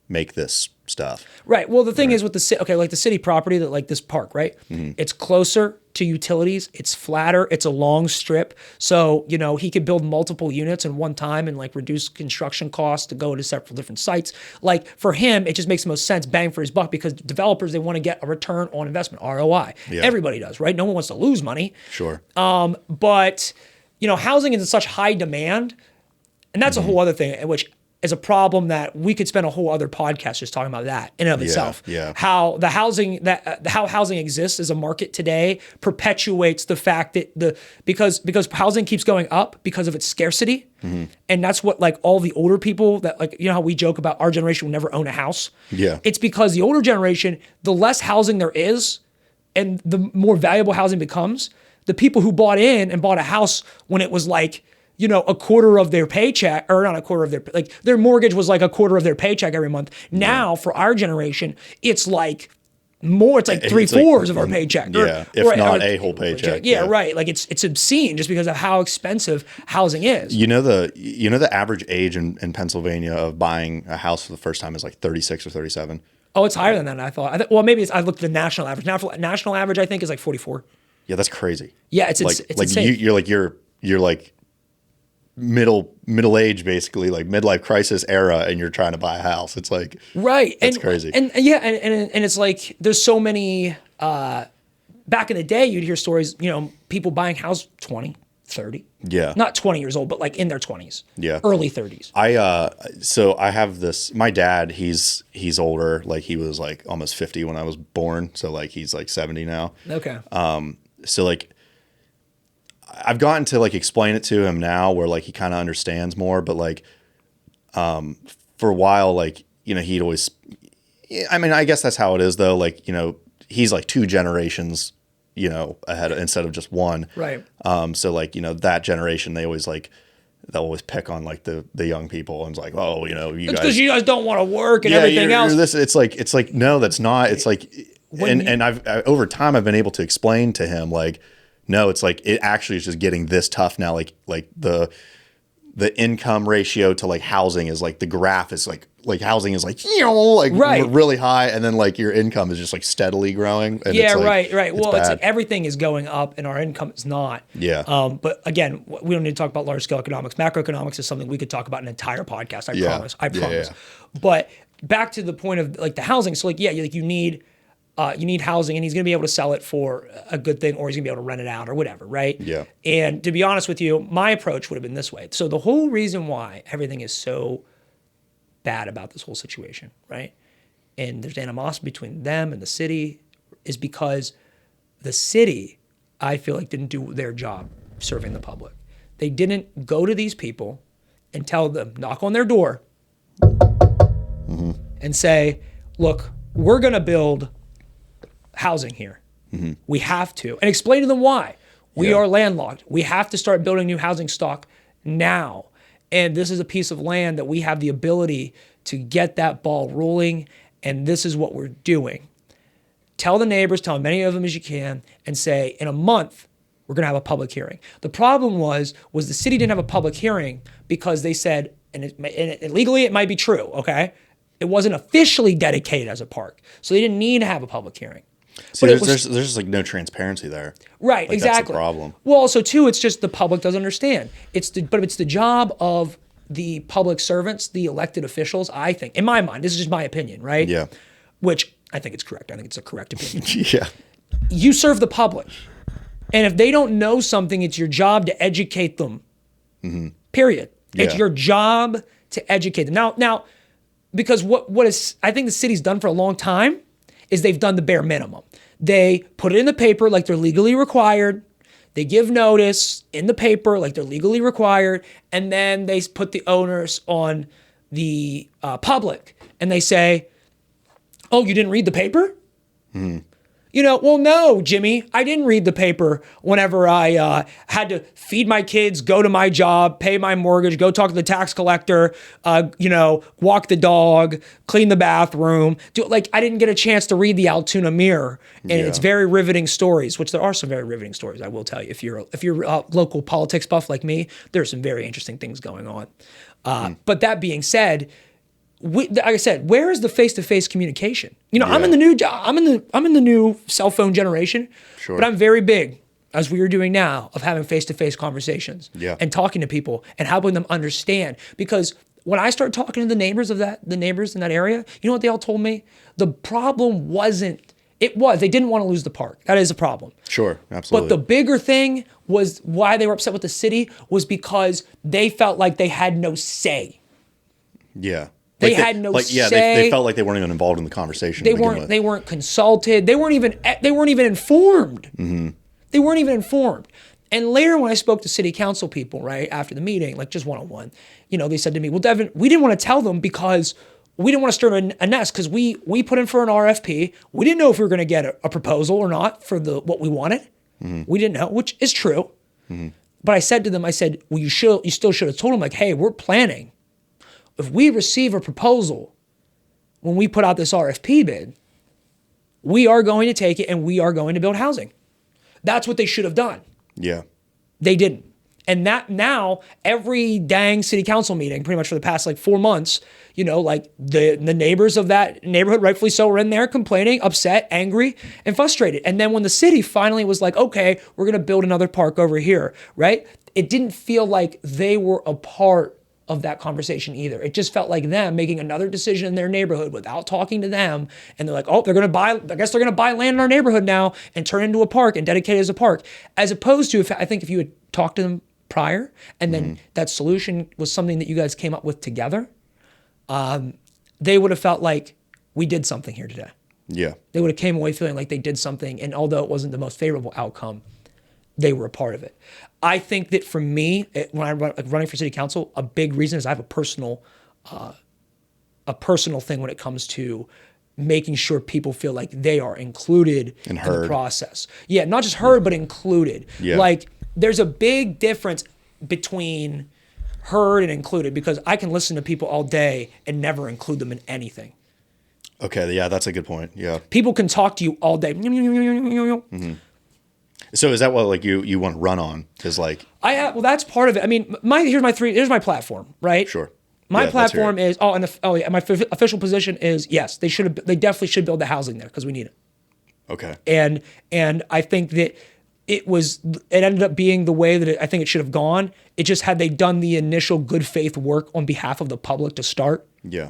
make this stuff. Right. Well, the thing is with the city, like the city property that like this park, right? It's closer to utilities. It's flatter. It's a long strip. So, he could build multiple units in one time and like reduce construction costs to go to several different sites. Like for him, it just makes the most sense, bang for his buck, because developers, they want to get a return on investment, ROI. Yeah. Everybody does, right? No one wants to lose money. Sure. But, housing is in such high demand, and that's a whole other thing, which is a problem that we could spend a whole other podcast just talking about that in and of itself. Yeah. How how housing exists as a market today perpetuates the fact that because housing keeps going up because of its scarcity. And that's what like all the older people that like, how we joke about our generation will never own a house. Yeah. It's because the older generation, the less housing there is and the more valuable housing becomes, the people who bought in and bought a house when it was like, a quarter of their paycheck, or not a quarter of their mortgage was like a quarter of their paycheck every month. Now for our generation, it's like more, it's like three-fourths of our paycheck. If not a whole paycheck. Yeah, right. Like it's obscene just because of how expensive housing is. The average age in Pennsylvania of buying a house for the first time is like 36 or 37. Oh, it's higher than that, I thought. Well, maybe I looked at the national average. National average, I think, is like 44. Yeah, that's crazy. Yeah, it's insane. You're like middle age, basically, like midlife crisis era, and you're trying to buy a house. It's like right, that's crazy. And it's like there's so many. Back in the day, you'd hear stories, people buying house 20, 30. Yeah, not 20 years old, but like in their 20s. Yeah, early 30s. So I have this. My dad, he's older. Like he was like almost 50 when I was born. So like he's like 70 now. Okay. So like I've gotten to like explain it to him now where like he kind of understands more, but like for a while, like, he'd always, I guess that's how it is though. Like, he's like two generations, ahead instead of just one. Right. So like, that generation, they'll always pick on like the young people and it's like, oh, it's because you guys don't want to work and everything else. It's like, no, that's not. It's like, and I've over time I've been able to explain to him like, no, it's like it actually is just getting this tough now. Like the income ratio to like housing is like the graph is like housing is like right. really high, and then like your income is just like steadily growing. And yeah, it's like, right. Well, it's like everything is going up and our income is not. Yeah. But again, we don't need to talk about large scale economics. Macroeconomics is something we could talk about an entire podcast. I promise. I promise. Yeah. But back to the point of like the housing. So like you need housing, and he's going to be able to sell it for a good thing, or he's going to be able to rent it out or whatever, right? Yeah. And to be honest with you, my approach would have been this way. So the whole reason why everything is so bad about this whole situation, right? And there's animosity between them and the city is because the city, I feel like, didn't do their job serving the public. They didn't go to these people and tell them, knock on their door and say, look, we're going to build housing here. We have to. And explain to them why. We are landlocked. We have to start building new housing stock now. And this is a piece of land that we have the ability to get that ball rolling, and this is what we're doing. Tell the neighbors, tell as many of them as you can, and say, in a month, we're going to have a public hearing. The problem was the city didn't have a public hearing because they said, and legally it might be true, okay? It wasn't officially dedicated as a park, so they didn't need to have a public hearing. See, But there's just like no transparency there. right, Like, exactly. That's the problem. Well, also too, it's just the public doesn't understand. But it's the job of the public servants, the elected officials, I think, in my mind, this is just my opinion, right? Yeah. Which I think it's correct. I think it's a correct opinion. Yeah. You serve the public. And if they don't know something, it's your job to educate them. Period. It's Yeah. your job to educate them. Now, because what is I think the city's done for a long time is they've done the bare minimum. They put it in the paper like they're legally required. They give notice in the paper like they're legally required, and then they put the onus on the public, and they say, "Oh, you didn't read the paper?" Well, no, Jimmy, I didn't read the paper whenever I had to feed my kids, go to my job, pay my mortgage, go talk to the tax collector, walk the dog, clean the bathroom. I didn't get a chance to read the Altoona Mirror, and it's very riveting stories, which there are some very riveting stories, I will tell you. If you're a local politics buff like me, there's some very interesting things going on. But that being said, like I said, where is the face-to-face communication? I'm in the new I'm in the new cell phone generation, Sure. but I'm very big, as we are doing now, of having face-to-face conversations and talking to people and helping them understand. Because when I started talking to the neighbors in that area, you know what they all told me? The problem they didn't want to lose the park. That is a problem. Sure, absolutely. But the bigger thing was why they were upset with the city was because they felt like they had no say. Yeah. They had no say. They felt like they weren't even involved in the conversation. They weren't consulted. They weren't even informed. They weren't even informed. And later, when I spoke to city council people, right after the meeting, like just one-on-one, they said to me, "Well, Devin, we didn't want to tell them because we didn't want to stir a nest because we put in for an RFP. We didn't know if we were going to get a proposal or not for what we wanted. We didn't know, which is true. But I said to them, well, you still should have told them, like, hey, we're planning. If we receive a proposal when we put out this RFP bid, we are going to take it and we are going to build housing." That's what they should have done. Yeah. They didn't. And that now, every dang city council meeting, pretty much for the past 4 months, the neighbors of that neighborhood, rightfully so, were in there complaining, upset, angry, and frustrated. And then when the city finally was like, okay, we're going to build another park over here, right? It didn't feel like they were a part of that conversation either. It just felt like them making another decision in their neighborhood without talking to them. And they're like, oh, I guess they're going to buy land in our neighborhood now and turn it into a park and dedicate it as a park. As opposed to, I think if you had talked to them prior and then that solution was something that you guys came up with together, they would have felt like we did something here today. Yeah. They would have came away feeling like they did something. And although it wasn't the most favorable outcome, they were a part of it. I think that for me, when I'm running for city council, a big reason is I have a personal thing when it comes to making sure people feel like they are included in the process. Yeah, not just heard, but included. Yeah. There's a big difference between heard and included, because I can listen to people all day and never include them in anything. Okay, yeah, that's a good point. Yeah. People can talk to you all day. So is that what you want to run on? Well, that's part of it. I mean, here's my platform, right? Sure. My platform is my official position is yes, they definitely should build the housing there because we need it. Okay. And I think that it ended up being the way that I think it should have gone. It just had they done the initial good faith work on behalf of the public to start. Yeah.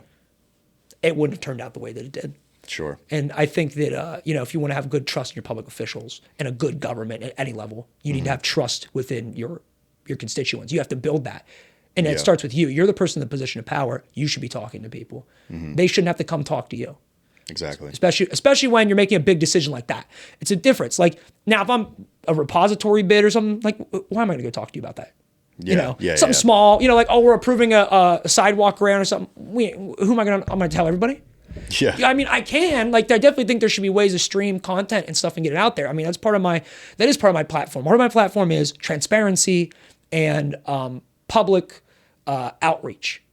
It wouldn't have turned out the way that it did. Sure. And I think that, if you want to have good trust in your public officials and a good government at any level, you need to have trust within your constituents. You have to build that. And it starts with you. You're the person in the position of power. You should be talking to people. They shouldn't have to come talk to you. Exactly. Especially when you're making a big decision like that. It's a difference. Now, if I'm a repository bid or something, why am I going to go talk to you about that? Something small, we're approving a sidewalk around or something. I'm going to tell everybody? Yeah. I mean, I can. I definitely think there should be ways to stream content and stuff and get it out there. I mean, that is part of my platform. Part of my platform is transparency and public outreach.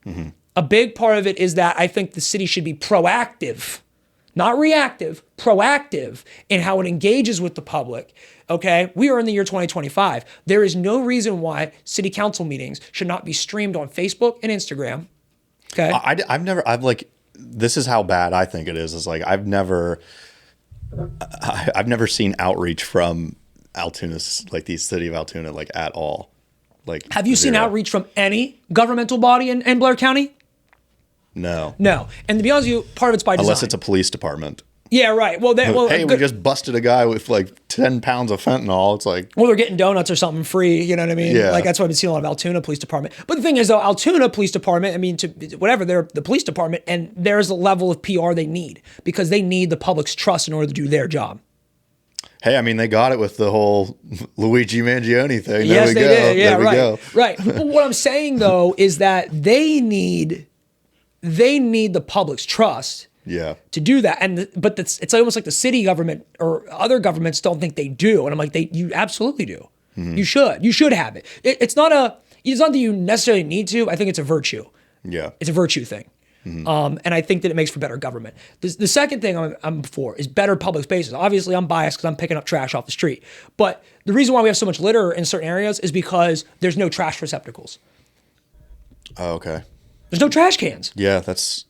A big part of it is that I think the city should be proactive, not reactive, proactive in how it engages with the public. Okay, we are in the year 2025. There is no reason why city council meetings should not be streamed on Facebook and Instagram. Okay, I've like, this is how bad I think it is. Is like, I've never seen outreach from Altoona, like the city of Altoona, like at all. Like, have you seen outreach from any governmental body in Blair County? No. No. And to be honest with you, part of it's by design. Unless it's a police department. Yeah, right. Well, hey, we just busted a guy with like 10 pounds of fentanyl. It's like, well, they're getting donuts or something free. You know what I mean? Yeah. Like, that's what I've been seeing a lot of Altoona Police Department. But the thing is, though, Altoona Police Department, I mean, they're the police department, and there's a level of PR they need because they need the public's trust in order to do their job. hey, I mean, they got it with the whole Luigi Mangione thing. Yes, they did. Yeah, there we right. go. Right. But what I'm saying, though, is that they need the public's trust. Yeah. To do that, but it's almost like the city government or other governments don't think they do, and I'm like, you absolutely do. Mm-hmm. You should have it. It's not that you necessarily need to. I think it's a virtue. Yeah, it's a virtue thing, and I think that it makes for better government. The second thing I'm for is better public spaces. Obviously, I'm biased because I'm picking up trash off the street, but the reason why we have so much litter in certain areas is because there's no trash receptacles. Oh, okay. There's no trash cans. Yeah, that's.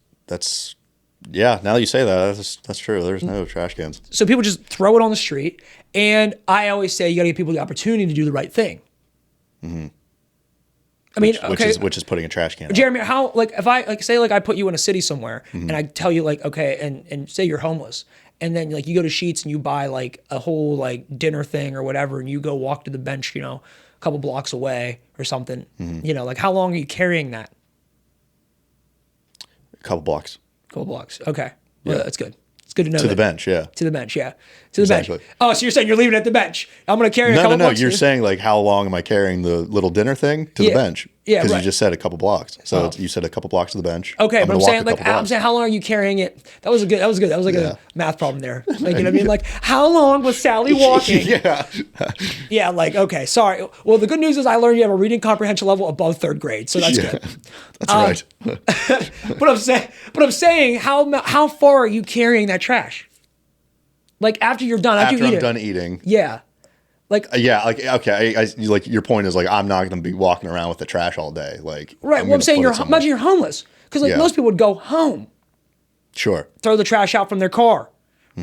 Yeah, now that you say that, that's true. There's no trash cans. So people just throw it on the street. And I always say you got to give people the opportunity to do the right thing. Mm-hmm. I mean, which is putting a trash can. Jeremy, how, like, if I say I put you in a city somewhere and I tell you and say you're homeless, and then you go to Sheetz and you buy like a whole dinner thing or whatever, and you go walk to the bench, a couple blocks away or something. Mm-hmm. How long are you carrying that? A couple blocks. Couple blocks. Okay. Well, that's good. It's good to know. To the bench, yeah. To the bench, yeah. To the bench. Oh, so you're saying you're leaving it at the bench. I'm going to carry a couple blocks. No. You're saying how long am I carrying the little dinner thing to the bench? Yeah, because right. You just said a couple blocks. So you said a couple blocks to the bench. Okay, but I'm saying how long are you carrying it? That was good. That was a math problem there. You know what I mean? How long was Sally walking? Yeah. Yeah, okay, sorry. Well, the good news is I learned you have a reading comprehension level above 3rd grade, so that's good. That's right. But I'm saying how far are you carrying that trash? After you're done, after I'm done eating. Yeah. Okay. Your point is I'm not going to be walking around with the trash all day. Right. Well, I'm saying imagine you're homeless because most people would go home. Sure. Throw the trash out from their car,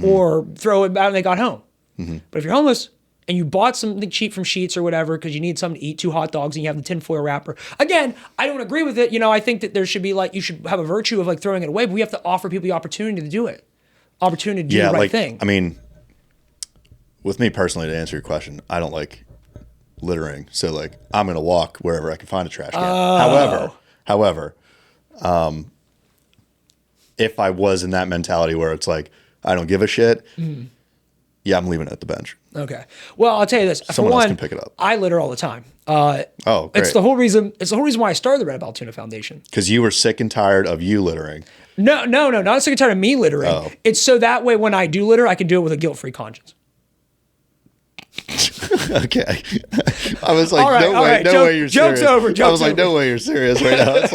or throw it out when they got home. Mm-hmm. But if you're homeless and you bought something cheap from Sheetz or whatever because you need something to eat, 2 hot dogs, and you have the tinfoil wrapper. Again, I don't agree with it. I think that there should be you should have a virtue of throwing it away, but we have to offer people the opportunity to do it. Opportunity to do the right thing. I mean, with me personally, to answer your question, I don't like littering. So I'm going to walk wherever I can find a trash can. However, if I was in that mentality where it's I don't give a shit, yeah, I'm leaving it at the bench. Okay. Well, I'll tell you this. Someone else can pick it up. I litter all the time. Great. It's the whole reason why I started the Red Altoona Foundation. Because you were sick and tired of you littering. No, not sick and tired of me littering. Oh. It's so that way when I do litter, I can do it with a guilt-free conscience. Okay. I was like, no way you're serious. Joke's over. I was like, no way you're serious right now. It's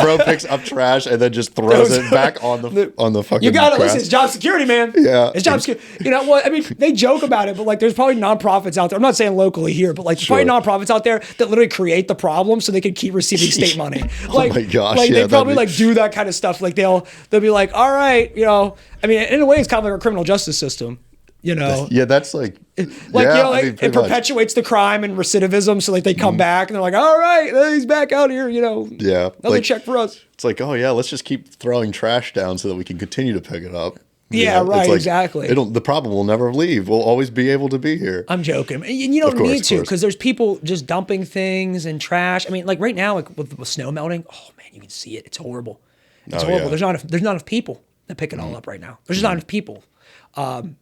bro picks up trash and then just throws it back on the fucking You got to grass. listen. It's job security, man. Yeah. It's job security. You know what? I mean, they joke about it, but there's probably nonprofits out there. I'm not saying locally here, but there's probably nonprofits out there that literally create the problem so they can keep receiving state money. Oh my gosh. They probably do that kind of stuff. They'll be like, all right, I mean, in a way, it's kind of like our criminal justice system. Yeah, that's it perpetuates the crime and recidivism, so they come back and they're like, all right, he's back out here, yeah, another check for us. It's oh yeah, let's just keep throwing trash down so that we can continue to pick it up. Yeah, right, exactly. The problem will never leave. We'll always be able to be here. I'm joking. And you don't need to, because there's people just dumping things and trash. I mean, right now, with snow melting, oh man, you can see it. It's horrible. It's horrible. Yeah. There's not enough people that pick it all up right now. There's just not enough people.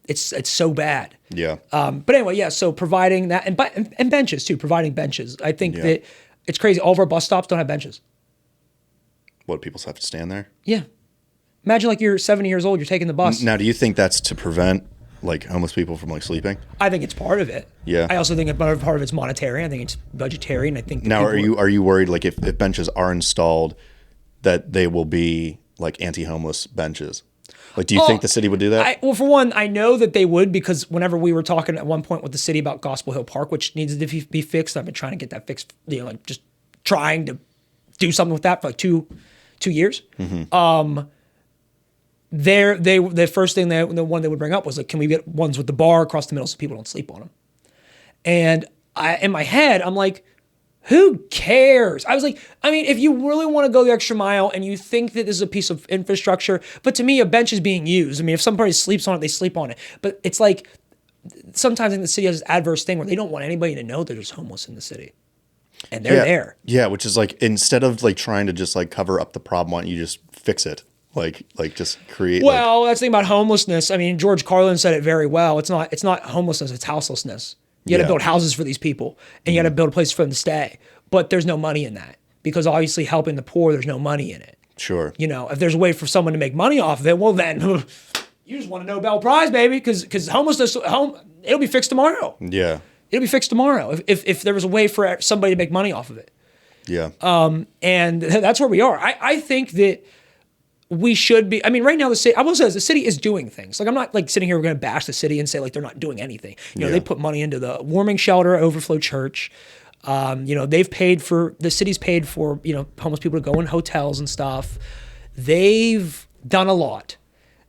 It's so bad. Yeah. But anyway, yeah. So providing that and benches too. Providing benches. I think that it's crazy. All of our bus stops don't have benches. What, people have to stand there? Yeah. Imagine you're 70 years old. You're taking the bus. Now, do you think that's to prevent homeless people from sleeping? I think it's part of it. Yeah. I also think part of it's monetary. I think it's budgetary, and I think. Now, are you worried if benches are installed that they will be anti-homeless benches? Like, do you think the city would do that? Well, for one, I know that they would, because whenever we were talking at one point with the city about Gospel Hill Park, which needs to be fixed, I've been trying to get that fixed, like just trying to do something with that for like two years. The first thing the one they would bring up was like, can we get ones with the bar across the middle so people don't sleep on them? And in my head, I'm like, who cares? I was like, I mean, if you really want to go the extra mile and you think that this is a piece of infrastructure, but to me, a bench is being used. I mean, if somebody sleeps on it, they sleep on it. But it's like, sometimes in the city has this adverse thing where they don't want anybody to know that there's homeless in the city. And they're there. Yeah, which is like, instead of like trying to just like cover up the problem, why don't you just fix it? Like just create. Well, that's the thing about homelessness. I mean, George Carlin said it very well. It's not homelessness, it's houselessness. You got to build houses for these people, and you got to build a place for them to stay. But there's no money in that, because obviously helping the poor, there's no money in it. Sure. You know, if there's a way for someone to make money off of it, well then, you just want a Nobel Prize, baby, because homelessness, it'll be fixed tomorrow. Yeah. It'll be fixed tomorrow if there was a way for somebody to make money off of it. Yeah. And that's where we are. I think that we should be. I mean, right now the city, I will say, the city is doing things. Like, I'm not like sitting here, we're going to bash the city and say like they're not doing anything. You know, they put money into the warming shelter at Overflow Church. You know, the city's paid for, you know, homeless people to go in hotels and stuff. They've done a lot.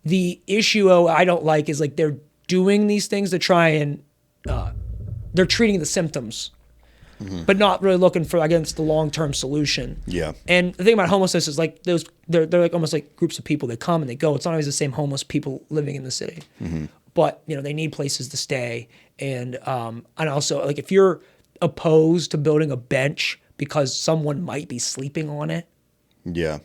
The issue I don't like is like they're doing these things to try and they're treating the symptoms, but not really looking for, against the long-term solution. Yeah. And the thing about homelessness is like they're like almost like groups of people that come and they go. It's not always the same homeless people living in the city, but you know, they need places to stay. And also, like, if you're opposed to building a bench because someone might be sleeping on it, Yeah.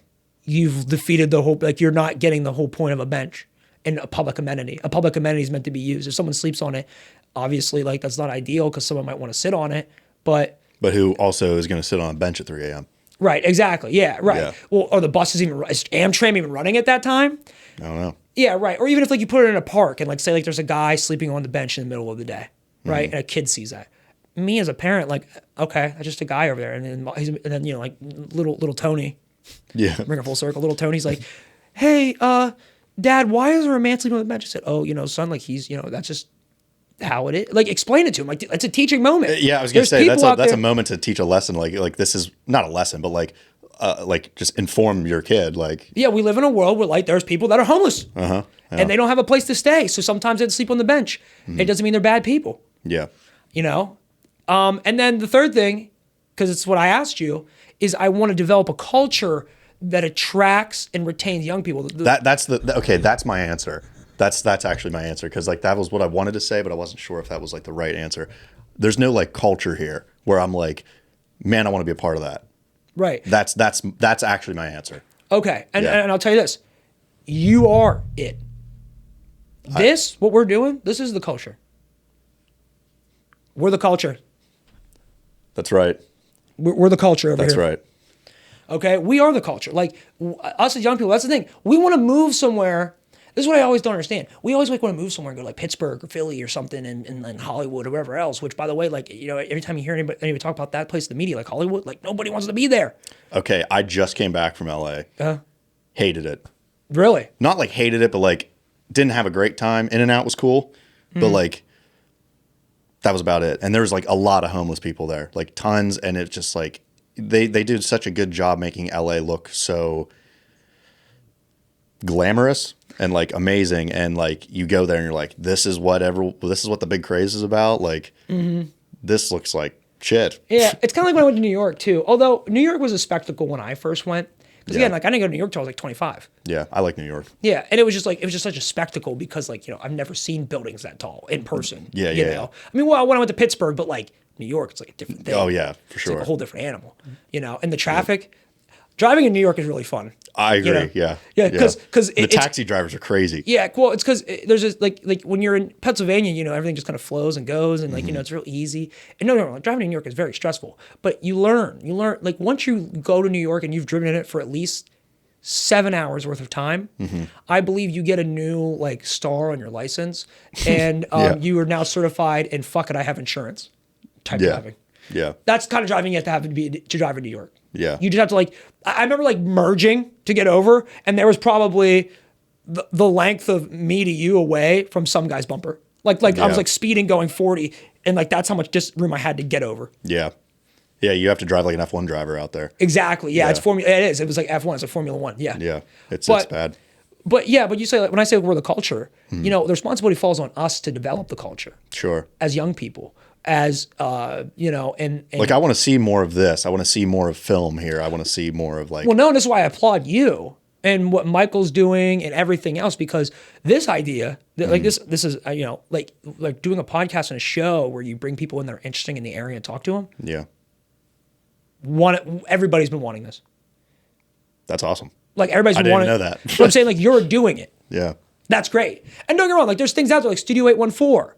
you've defeated the whole, like, you're not getting the whole point of a bench and a public amenity. A public amenity is meant to be used. If someone sleeps on it, obviously, like, that's not ideal because someone might want to sit on it, but who also is going to sit on a bench at 3 a.m. Right, exactly. Yeah, right. Yeah. Well, are the buses is Amtram even running at that time? I don't know. Yeah, right. Or even if like you put it in a park and like say like there's a guy sleeping on the bench in the middle of the day, right? And a kid sees that. Me as a parent, like, okay, that's just a guy over there, and then you know, like little Tony, bring it full circle. Little Tony's like, hey, Dad, why is there a man sleeping on the bench? I said, oh, you know, son, like he's, you know, that's just how it is. Like, explain it to him. Like, it's a teaching moment. Yeah, I was gonna say that's a moment to teach a lesson. Like this is not a lesson, but like just inform your kid. Like, yeah, we live in a world where like there's people that are homeless, and they don't have a place to stay. So sometimes they sleep on the bench. It doesn't mean they're bad people. Yeah, you know. And then the third thing, because it's what I asked you, is I want to develop a culture that attracts and retains young people. That's my answer. That's actually my answer, because like that was what I wanted to say, but I wasn't sure if that was like the right answer. There's no like culture here where I'm like, man, I want to be a part of that. Right. That's actually my answer. Okay, and I'll tell you this, you are it. What we're doing, this is the culture. We're the culture. That's right. We're the culture over here. That's right. Okay, we are the culture. Like us as young people, that's the thing. We want to move somewhere. This is what I always don't understand. We always like want to move somewhere and go like Pittsburgh or Philly or something, and Hollywood or wherever else. Which, by the way, like, you know, every time you hear anybody talk about that place in the media, like Hollywood, like nobody wants to be there. Okay, I just came back from LA. Hated it. Really? Not like hated it, but like didn't have a great time. In-N-Out was cool, but like that was about it. And there was like a lot of homeless people there, like tons. And it's just like they did such a good job making LA look so glamorous and like amazing. And like you go there and you're like, this is what the big craze is about. Like this looks like shit. Yeah, it's kind of like when I went to New York too. Although New York was a spectacle when I first went. Because again, like I didn't go to New York till I was like 25. Yeah, I like New York. Yeah, and it was just such a spectacle because like, you know, I've never seen buildings that tall in person. Yeah, you yeah. know? I mean, well, when I went to Pittsburgh, but like New York, it's like a different thing. Oh yeah, for sure. It's like a whole different animal. You know, and the traffic, driving in New York is really fun. I agree. You know? Yeah. Yeah, because the taxi drivers are crazy. Yeah, well, it's because there's this like when you're in Pennsylvania, you know, everything just kind of flows and goes, and like, you know, it's real easy. And no, like, driving in New York is very stressful, but you learn like once you go to New York and you've driven in it for at least 7 hours worth of time, I believe you get a new like star on your license, and you are now certified in fuck it, I have insurance type driving. Yeah. That's the kind of driving you have to drive in New York. Yeah. You just have to like, I remember like merging to get over, and there was probably the length of me to you away from some guy's bumper. Like I was Yeah. like speeding going 40, and like that's how much just room I had to get over. Yeah. Yeah. You have to drive like an F1 driver out there. Exactly. Yeah, Yeah. it's Formula. It is. It was like F1. It's a Formula One. Yeah. Yeah. It's But- bad. But yeah, but you say like, when I say we're the culture, you know, the responsibility falls on us to develop the culture Sure. as young people, as you know, and Like, I want to see more of this. I want to see more of film here. I want to see more of like, well, no, and this is why I applaud you and what Michael's doing and everything else, because this idea, that, like this is you know, like doing a podcast and a show where you bring people in that are interesting in the area and talk to them. yeah, Everybody's been wanting this. that's awesome. Like everybody's been didn't wanting. know that. But I'm saying like you're doing it. Yeah. That's great. And don't get me wrong, like there's things out there like Studio 814,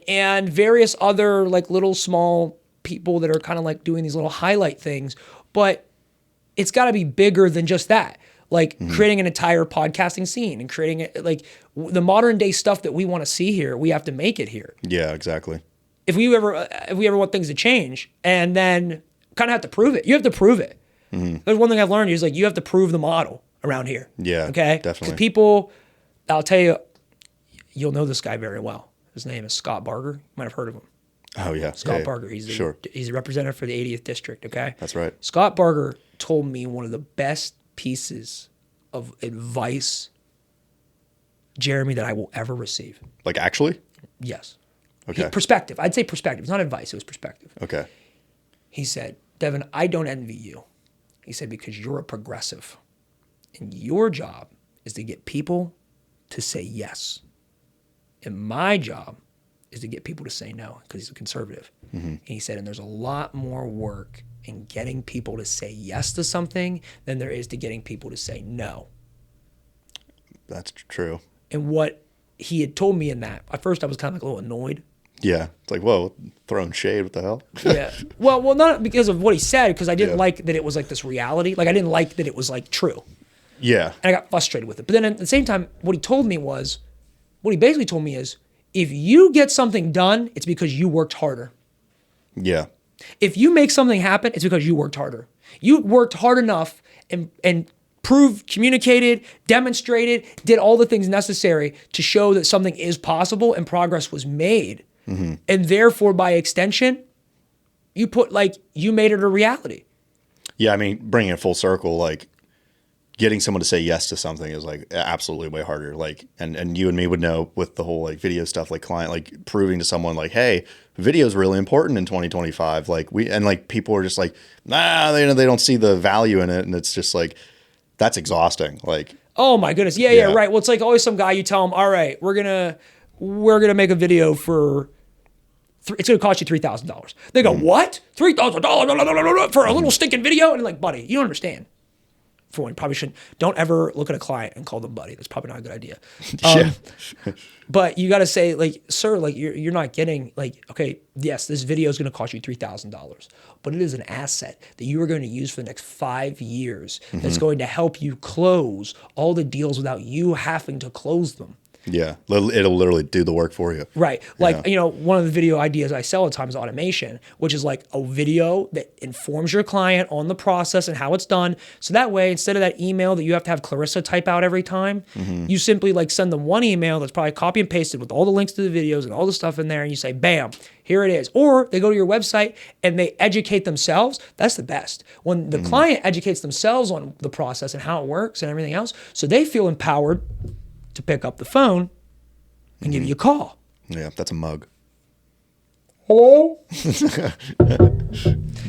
and various other like little small people that are kind of like doing these little highlight things, but it's got to be bigger than just that. Like creating an entire podcasting scene and creating it like the modern day stuff that we want to see here, we have to make it here. Yeah, exactly. If we ever want things to change, and then kind of have to prove it. You have to prove it. There's one thing I've learned is like you have to prove the model around here. Yeah, Okay. definitely. Because people, I'll tell you, you'll know this guy very well. His name is Scott Barger. You might have heard of him. Oh yeah. Scott Yeah, Barger. He's sure. he's a representative for the 80th district. Okay. That's right. Scott Barger told me one of the best pieces of advice, Jeremy, that I will ever receive. Like, actually? Yes. Okay. Perspective. I'd say perspective. It's not advice. It was perspective. Okay. He said, Devin, I don't envy you. He said, because you're a progressive. And your job is to get people to say yes. And my job is to get people to say no, because he's a conservative. And he said, and there's a lot more work in getting people to say yes to something than there is to getting people to say no. That's true. And what he had told me in that, at first I was kind of like a little annoyed. Yeah. It's like, whoa, throwing shade. What the hell? Yeah. Well, not because of what he said, because I didn't Yeah. like that it was like this reality. Like I didn't like that it was like true. Yeah. And I got frustrated with it. But then at the same time, what he basically told me is, if you get something done, it's because you worked harder. Yeah. If you make something happen, it's because you worked harder. You worked hard enough and proved, communicated, demonstrated, did all the things necessary to show that something is possible and progress was made. And therefore, by extension, you made it a reality. Yeah. I mean, bringing it full circle, like getting someone to say yes to something is like absolutely way harder. Like, and you and me would know with the whole like video stuff, like client, like proving to someone like, hey, video is really important in 2025. Like people are just like, nah, they don't see the value in it. And it's just like, that's exhausting. Like, Oh my goodness. Yeah, Yeah. right. Well, it's like always some guy you tell him, all right, we're gonna make a video for it's gonna cost you $3,000. They go, what? $3,000 for a little stinking video? And like, buddy, you don't understand. For one, you probably shouldn't. Don't ever look at a client and call them buddy. That's probably not a good idea. yeah. But you got to say, like, sir, like you're not getting like, okay, yes, this video is going to cost you $3,000, but it is an asset that you are going to use for the next 5 years. That's going to help you close all the deals without you having to close them. Yeah. It'll literally do the work for you. Right. Like, Yeah. you know, one of the video ideas I sell at times is automation, which is like a video that informs your client on the process and how it's done. So that way, instead of that email that you have to have Clarissa type out every time, you simply like send them one email that's probably copy and pasted with all the links to the videos and all the stuff in there. And you say, bam, here it is. Or they go to your website and they educate themselves. That's the best. When the client educates themselves on the process and how it works and everything else, so they feel empowered to pick up the phone and give you a call. Yeah. That's a mug. Hello?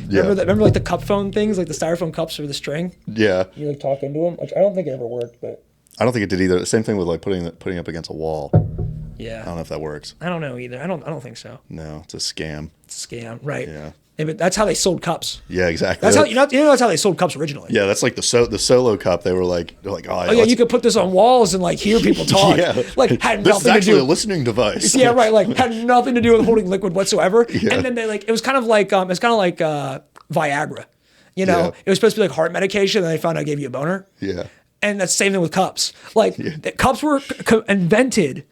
Yeah. Remember like the cup phone things, like the styrofoam cups or the string? Yeah. You like talk into them? Which I don't think it ever worked, but I don't think it did either. Same thing with like putting up against a wall. I yeah. don't know if that works. I don't know either. I don't think so. No, it's a scam. It's a scam, right? Yeah. But that's how they sold cups. Yeah, exactly. That's how that's how they sold cups originally. Yeah, that's like the solo cup. They're like, oh Yeah, you could put this on walls and like hear people talk. Yeah. Like had This is nothing to actually a do. listening device. Yeah, right. Like had nothing to do with holding liquid whatsoever. Yeah. And then they like it was kind of like Viagra. You know, Yeah. it was supposed to be like heart medication, and they found out it gave you a boner. Yeah. And that's the same thing with cups. Like the cups were invented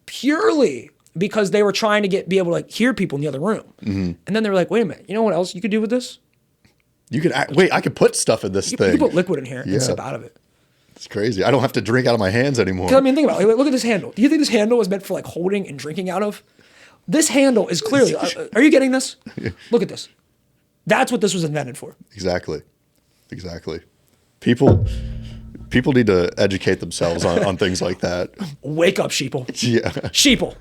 purely because they were trying to be able to like hear people in the other room. And then they were like, wait a minute, you know what else you could do with this? You could wait. I could put stuff in this You thing. could put liquid in here Yeah. and sip out of it. It's crazy. I don't have to drink out of my hands anymore. 'Cause I mean, think about it. Like, look at this handle. Do you think this handle was meant for like holding and drinking out of? This handle is clearly. Are you getting this? Look at this. That's what this was invented for. Exactly. People need to educate themselves on things like that. Wake up, sheeple. Yeah. Sheeple.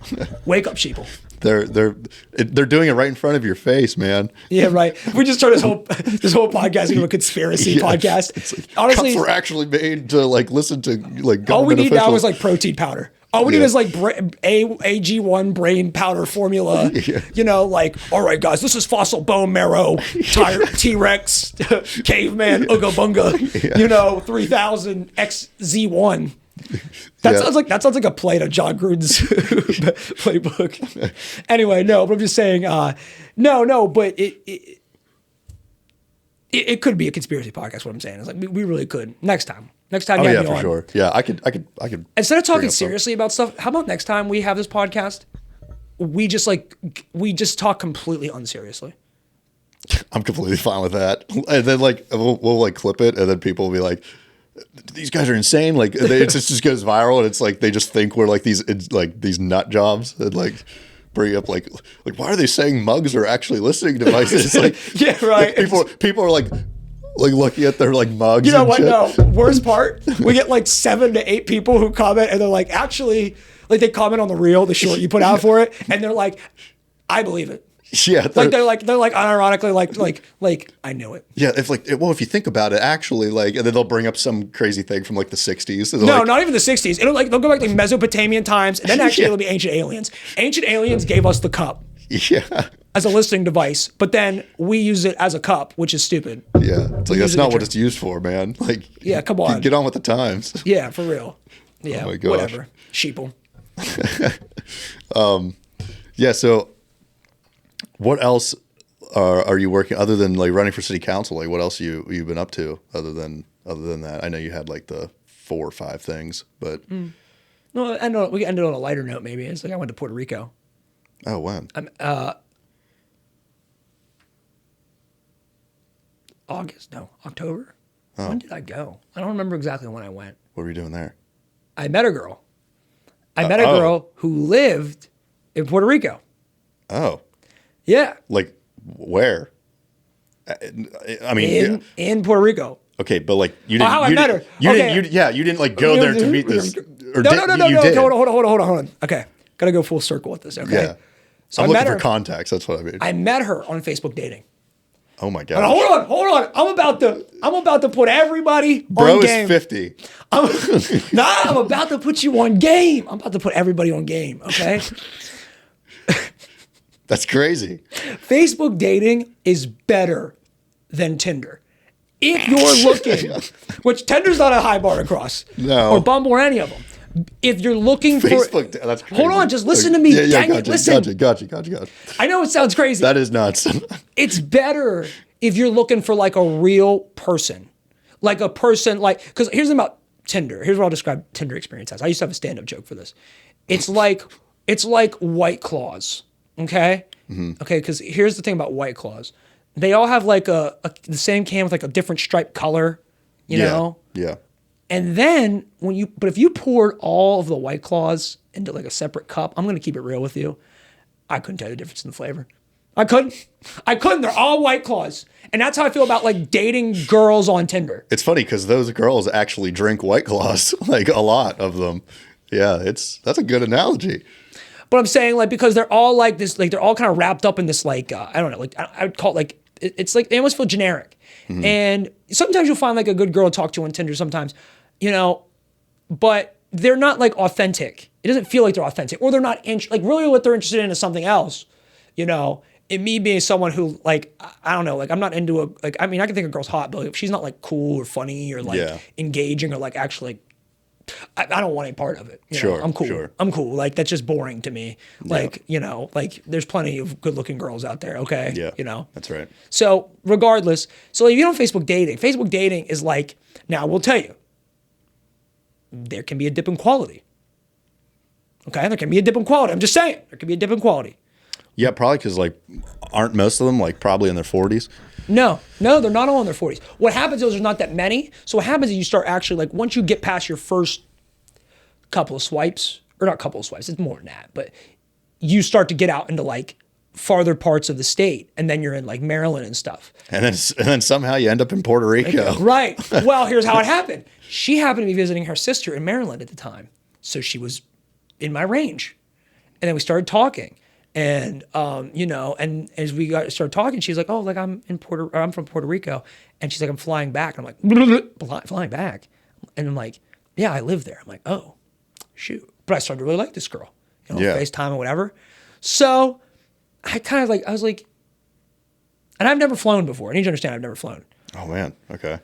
Wake up, sheeple. They're doing it right in front of your face, man. Yeah, right. We just turned this whole podcast into a conspiracy podcast. Like, Honestly, cups were actually made to like listen to like government all we need officials. now is like protein powder. All we need is like AG1 brain powder formula. Yeah. You know, like, all right, guys, this is fossil bone marrow, T-Rex, caveman, Ooga Bunga, Yeah. you know, 3000 XZ1. That sounds like a play to John Gruden's playbook. Anyway, no, but I'm just saying, but it could be a conspiracy podcast. What I'm saying is like we really could next time. Next time, Oh you yeah, have me for on. sure. Yeah, I could. Instead of talking bring up seriously about stuff, how about next time we have this podcast, we just talk completely unseriously. I'm completely fine with that. And then like we'll like clip it, and then people will be like, "These guys are insane!" Like it just goes viral, and it's like they just think we're like these nut jobs, and like bring up like why are they saying mugs are actually listening devices? Like Yeah, right. People are like looking at their like mugs. You know and what? shit. No, worst part, we get like 7 to 8 people who comment, and they're like, actually, like they comment on the reel, the short you put out for it, and they're like, I believe it. Yeah, Like they're like unironically like I knew it. yeah. If you think about it, actually, like, and then they'll bring up some crazy thing from like the '60s. No, not even the 60s. It'll like they'll go back to like Mesopotamian times, and then actually it'll be ancient aliens. Ancient aliens gave us the cup Yeah. as a listening device, but then we use it as a cup, which is stupid. Yeah, it's like use that's it not to what drink. it's used for, man. Like, Yeah, come on. get on with the times. Yeah, for real. Yeah, Oh my gosh. whatever. Sheeple. Yeah. So, what else are you working other than like running for city council? Like, what else you've been up to other than that? I know you had like the 4 or 5 things, but No, we can end it on a lighter note. Maybe it's like I went to Puerto Rico. oh, when? October. Oh. When did I go? I don't remember exactly when I went. What were you doing there? I met a girl. I met a girl who lived in Puerto Rico. Oh, Yeah, like where? I mean, in Puerto Rico. okay, but like you didn't. how I you met didn't- her. You Okay. didn't. You didn't like go there to meet this. Or No. you Okay, did. hold on. Okay, gotta go full circle with this. Okay. Yeah. So I'm I met looking her. for context. That's what I mean. I met her on Facebook dating. Oh my And god. hold on. I'm about to put everybody Bro on is game. 50. I'm about to put you on game. I'm about to put everybody on game. Okay. That's crazy. Facebook dating is better than Tinder. If you're looking, which Tinder's not a high bar to cross, No. or Bumble or any of them. If you're looking Facebook. for, That's crazy. hold on, just listen to me. Yeah, Dang gotcha, it, listen. Gotcha. I know it sounds crazy. That is nuts. It's better if you're looking for like a real person, like a person like. Because here's the thing about Tinder. Here's what I'll describe Tinder experience as. I used to have a stand-up joke for this. It's like White Claws. Okay. Okay. Because here's the thing about White Claws. They all have like the same can with like a different striped color. You know. Yeah. And then if you poured all of the White Claws into like a separate cup, I'm gonna keep it real with you. I couldn't tell the difference in the flavor. I couldn't. They're all White Claws, and that's how I feel about like dating girls on Tinder. It's funny because those girls actually drink White Claws, like a lot of them. Yeah, that's a good analogy. But I'm saying like because they're all like this, like they're all kind of wrapped up in this like I don't know, like I would call it like it's like they almost feel generic. And sometimes you'll find like a good girl to talk to on Tinder. Sometimes, you know, but they're not like authentic. It doesn't feel like they're authentic, or they're not like really what they're interested in is something else. You know, and me being someone who like I don't know, like I'm not into a like I mean I can think a girl's hot, but like, if she's not like cool or funny or like engaging or like actually. I don't want any part of it. You know? I'm cool. Sure. I'm cool. Like that's just boring to me. Like, you know, like there's plenty of good looking girls out there. Okay. Yeah. You know, That's right. so regardless, so if you don't Facebook dating is like, now we'll tell you, there can be a dip in quality. Okay. There can be a dip in quality. I'm just saying there can be a dip in quality. Yeah, probably because like aren't most of them like probably in their 40s? No, they're not all in their 40s. What happens is there's not that many. So what happens is you start actually like once you get past your first couple of swipes, or not couple of swipes, it's more than that, but you start to get out into like farther parts of the state, and then you're in like Maryland and stuff. And then somehow you end up in Puerto Rico. Right. Well, here's how it happened. She happened to be visiting her sister in Maryland at the time, so she was in my range, and then we started talking. And and as we started talking, she's like, "Oh, like I'm from Puerto Rico," and she's like, "I'm flying back." And I'm like, "Flying back?" And I'm like, "Yeah, I live there." I'm like, "Oh, shoot!" But I started to really like this girl, FaceTime or whatever. So I was like, and I've never flown before. I need you to understand, I've never flown. Oh man, okay.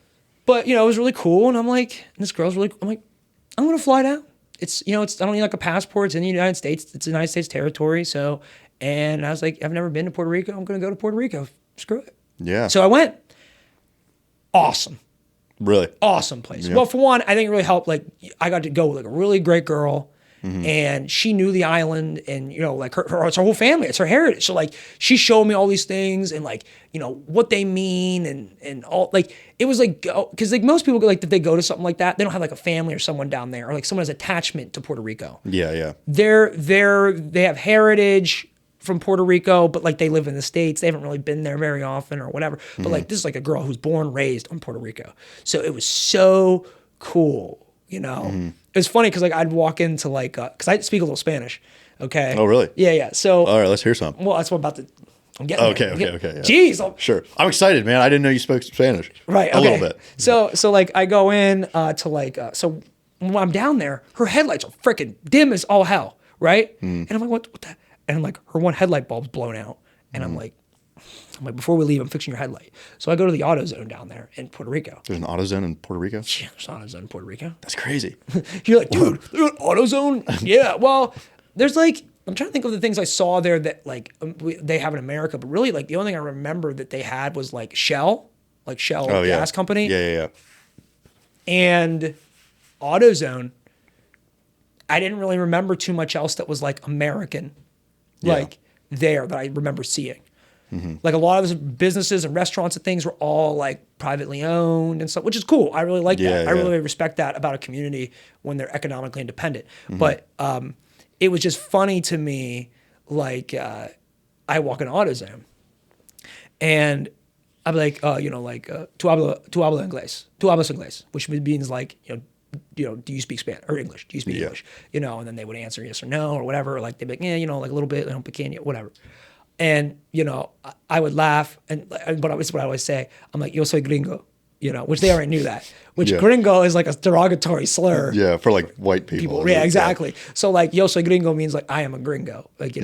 But it was really cool, and I'm like, and this girl's really cool. I'm like, I'm gonna fly down. It's I don't need like a passport. It's in the United States. It's the United States territory. So, and I was like, I've never been to Puerto Rico. I'm going to go to Puerto Rico. Screw it. Yeah. So I went. Awesome. Really? Awesome place. Yeah. Well, for one, I think it really helped. Like I got to go with like a really great girl. And she knew the island, and like it's her whole family, it's her heritage. So like she showed me all these things, and like what they mean, and all, like it was like, because like most people like if they go to something like that, they don't have like a family or someone down there, or like someone has attachment to Puerto Rico. Yeah. They have heritage from Puerto Rico, but like they live in the States. They haven't really been there very often or whatever. But like this is like a girl who's born, raised in Puerto Rico. So it was so cool. It was funny because like I'd walk into like because I speak a little Spanish. Okay. Oh really? Yeah. So all right, let's hear some. Well, that's what I'm about to. I'm getting okay. there. Yeah. Jeez. Sure. I'm excited, man. I didn't know you spoke Spanish. Right. Okay. A little bit. So like I go in to like so when I'm down there, her headlights are freaking dim as all hell, right? And I'm like, what the? And I'm like, her one headlight bulb's blown out, and I'm like, before we leave, I'm fixing your headlight. So I go to the AutoZone down there in Puerto Rico. There's an AutoZone in Puerto Rico? Yeah, there's an AutoZone in Puerto Rico. That's crazy. You're like, dude, there's an AutoZone? Yeah, well, there's like, I'm trying to think of the things I saw there that like they have in America, but really like the only thing I remember that they had was like Shell gas company. Yeah. And AutoZone, I didn't really remember too much else that was like American, like there that I remember seeing. Like a lot of the businesses and restaurants and things were all like privately owned and stuff, which is cool. I really like that. I really respect that about a community when they're economically independent. But it was just funny to me, like I walk in AutoZone and I'm like, tu hablas inglés, which means like, do you speak Spanish or English? Do you speak English? And then they would answer yes or no or whatever. Like they'd be like, like a little bit, pequeño, whatever. And, I would laugh, but it's what I always say. I'm like, yo soy gringo, which they already knew that. Which gringo is like a derogatory slur. Yeah, for like white people. Yeah, exactly. Yeah. So like, yo soy gringo means like, I am a gringo. Like,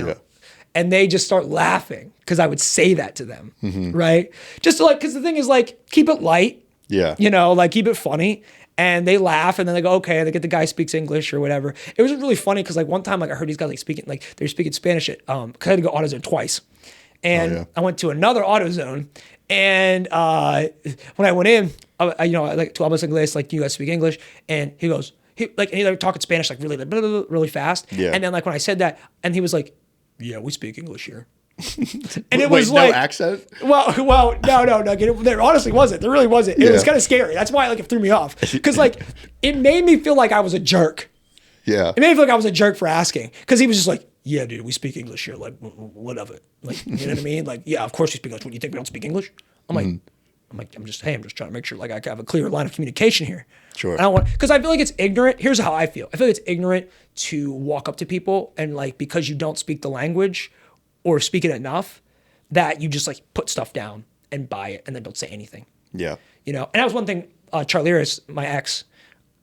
And they just start laughing because I would say that to them, right? Just to, like, because the thing is like, keep it light. Yeah. Like keep it funny. And they laugh, and then they go, okay. They get the guy speaks English or whatever. It was really funny because like one time, like I heard these guys like speaking, like they were speaking Spanish at, because I had to go AutoZone twice, and I went to another AutoZone, and when I went in, I like tu hablas inglés, like you guys speak English, and he goes, and he like talking Spanish like really, like, blah, blah, blah, really fast, and then like when I said that, and he was like, yeah, we speak English here. And it was like no accent. Well, no. There honestly wasn't. There really wasn't. It was kind of scary. That's why like it threw me off because like it made me feel like I was a jerk. Yeah, it made me feel like I was a jerk for asking because he was just like, "Yeah, dude, we speak English here. Like, what of it? Like, you know what I mean? Like, yeah, of course we speak English. What, you think we don't speak English?" I'm just trying to make sure like I have a clear line of communication here. Sure. I don't want because I feel like it's ignorant. Here's how I feel. I feel like it's ignorant to walk up to people and like because you don't speak the language or speak it enough that you just like put stuff down and buy it and then don't say anything. Yeah. And that was one thing Charliris, my ex,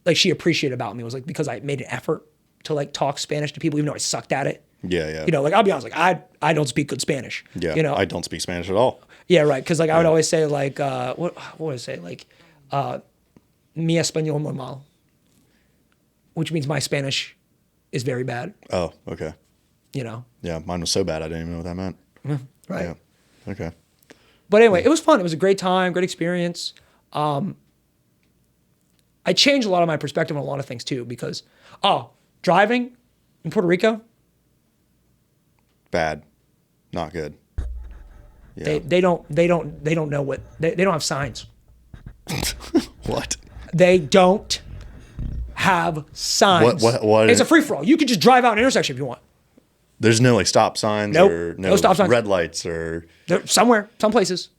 like she appreciated about me was like because I made an effort to like talk Spanish to people even though I sucked at it. Yeah. Like I'll be honest, like I don't speak good Spanish. Yeah. I don't speak Spanish at all. Yeah, right. Because like I would always say like what would I say? Like mi español muy mal, which means my Spanish is very bad. Oh, okay. Yeah, mine was so bad I didn't even know what that meant. Right. Yeah. Okay. But anyway, it was fun. It was a great time, great experience. I changed a lot of my perspective on a lot of things too because, driving in Puerto Rico. Bad. Not good. They don't know what they don't have signs. What? They don't have signs. What It's a free for all. You can just drive out an intersection if you want. There's no like stop signs Nope. or No stop signs. red lights or They're somewhere, some places.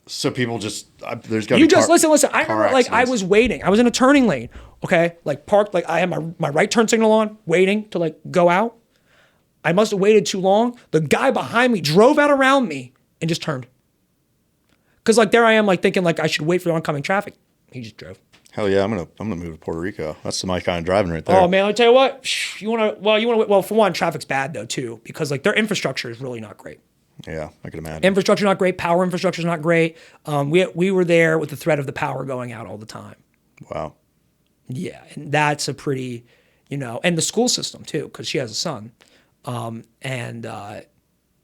so people just there's got You just listen. I remember like I accidents. was waiting. I was in a turning lane. Okay, like parked. Like I had my right turn signal on, waiting to like go out. I must have waited too long. The guy behind me drove out around me and just turned. Cause like there I am like thinking like I should wait for the oncoming traffic. He just drove. Hell yeah, I'm gonna move to Puerto Rico. That's my kind of driving right there. Oh man, I tell you what. Well, for one, traffic's bad though too because like their infrastructure is really not great. Yeah, I can imagine. Infrastructure not great. Power infrastructure is not great. We were there with the threat of the power going out all the time. Wow. Yeah, and that's a pretty, and the school system too, because she has a son, and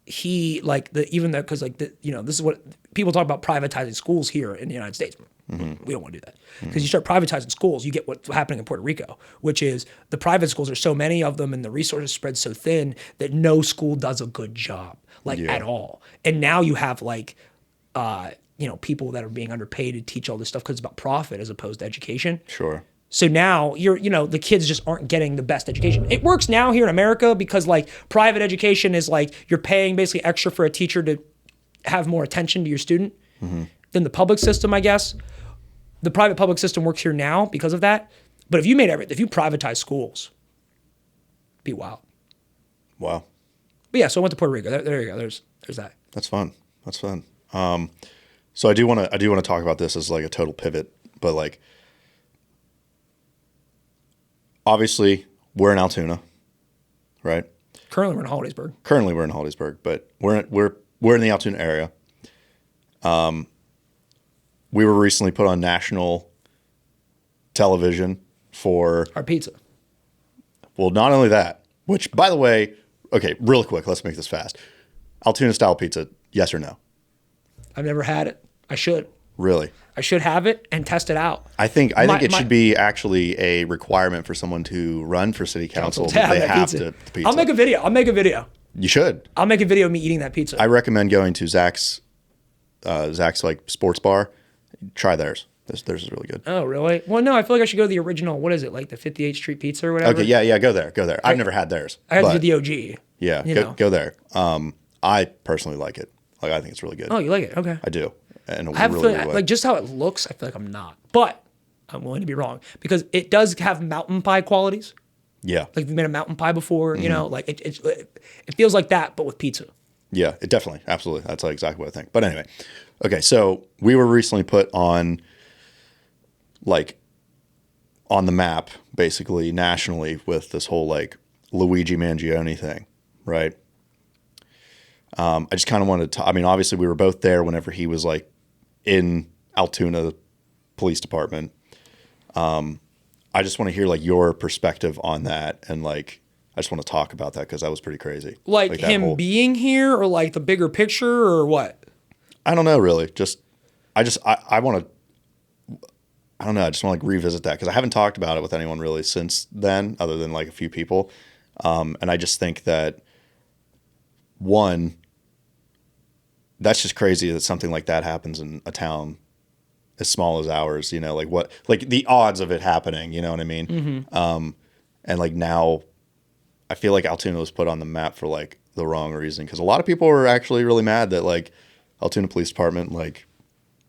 he like even though because like this is what people talk about privatizing schools here in the United States. We don't want to do that because you start privatizing schools, you get what's happening in Puerto Rico, which is the private schools are so many of them and the resources spread so thin that no school does a good job at all. And now you have like people that are being underpaid to teach all this stuff because it's about profit as opposed to education. Sure. So now the kids just aren't getting the best education. It works now here in America because like private education is like you're paying basically extra for a teacher to have more attention to your student than the public system, I guess. The private public system works here now because of that. But if you privatize schools, it'd be wild. Wow. But yeah, so I went to Puerto Rico. There you go. There's that. That's fun. So I do want to talk about this as like a total pivot, but like obviously we're in Altoona, right? Currently we're in Hollidaysburg, but we're in the Altoona area. We were recently put on national television for our pizza. Well, not only that, which by the way, okay, real quick, let's make this fast. Altoona style pizza, yes or no? I've never had it. I should. Really? I should have it and test it out. I think it should be actually a requirement for someone to run for city council that they have pizza. to pizza. I'll make a video. You should. I'll make a video of me eating that pizza. I recommend going to Zach's like sports bar. Try theirs. Theirs is really good. Oh, really? Well, no, I feel like I should go to the original. What is it, like the 58th Street Pizza or whatever? Okay, yeah, go there. I've never had theirs. I had to do the OG. Yeah, go there. I personally like it. Like, I think it's really good. Oh, you like it? Okay. I do. And I have a feeling, like just how it looks, I feel like I'm not. But I'm willing to be wrong because it does have mountain pie qualities. Yeah. Like you've made a mountain pie before, like it feels like that, but with pizza. Yeah, it definitely, absolutely. That's like exactly what I think. But anyway, okay, so we were recently put on the map, basically nationally, with this whole like Luigi Mangione thing, right? I just kind of wanted to, obviously we were both there whenever he was like in Altoona Police Department. I just want to hear like your perspective on that, and like I just want to talk about that because that was pretty crazy. Like him being here, or like the bigger picture, or what? I don't know, really. I want to. I don't know. I just want to like revisit that because I haven't talked about it with anyone really since then, other than like a few people. And I just think that one, that's just crazy that something like that happens in a town as small as ours. Like the odds of it happening. You know what I mean? Mm-hmm. And like now, I feel like Altoona was put on the map for like the wrong reason because a lot of people were actually really mad that like Altoona Police Department like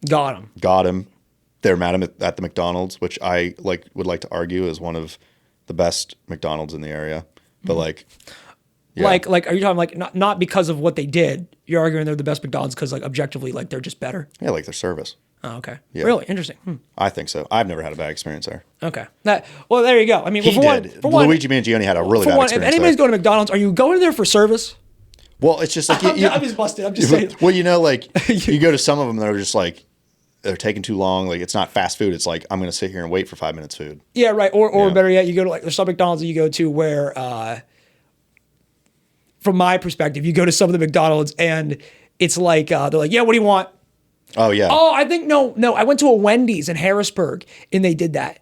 got him. They're mad at the McDonald's, which I would like to argue is one of the best McDonald's in the area. But like, yeah. like, are you talking like not because of what they did? You're arguing they're the best McDonald's because like objectively, like they're just better. Yeah, like their service. Oh, okay. Yeah. Really interesting. I think so. I've never had a bad experience there. Okay. Well, there you go. I mean, Luigi Mangione had a really bad experience. If anybody's going to McDonald's, are you going there for service? Well, it's just like I'm just busted. I'm just saying. Well, like you go to some of them that are just like they're taking too long. Like it's not fast food. It's like I'm going to sit here and wait for 5 minutes food. Yeah, right. Or better yet, you go to like there's some McDonald's that you go to where, from my perspective, you go to some of the McDonald's and it's like they're like, yeah, what do you want? Oh yeah. Oh, I think no. I went to a Wendy's in Harrisburg and they did that.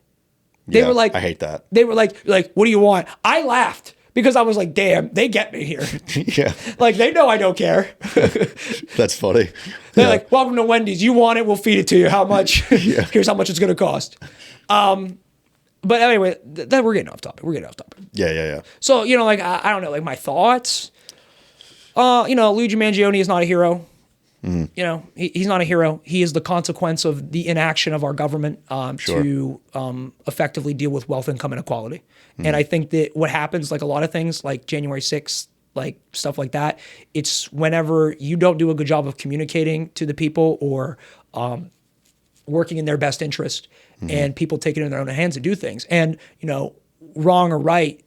They were like, I hate that. They were like, what do you want? I laughed because I was like, damn, they get me here. Yeah. Like, they know I don't care. That's funny. They're like, welcome to Wendy's. You want it, we'll feed it to you. How much? Yeah. Here's how much it's going to cost. But anyway, we're getting off topic. Yeah. So, like, I don't know, like my thoughts. Luigi Mangione is not a hero. He's not a hero. He is the consequence of the inaction of our government to effectively deal with wealth income inequality. And I think that what happens, like a lot of things, like January 6th, like stuff like that, it's whenever you don't do a good job of communicating to the people or working in their best interest, and people take it in their own hands to do things. And, wrong or right,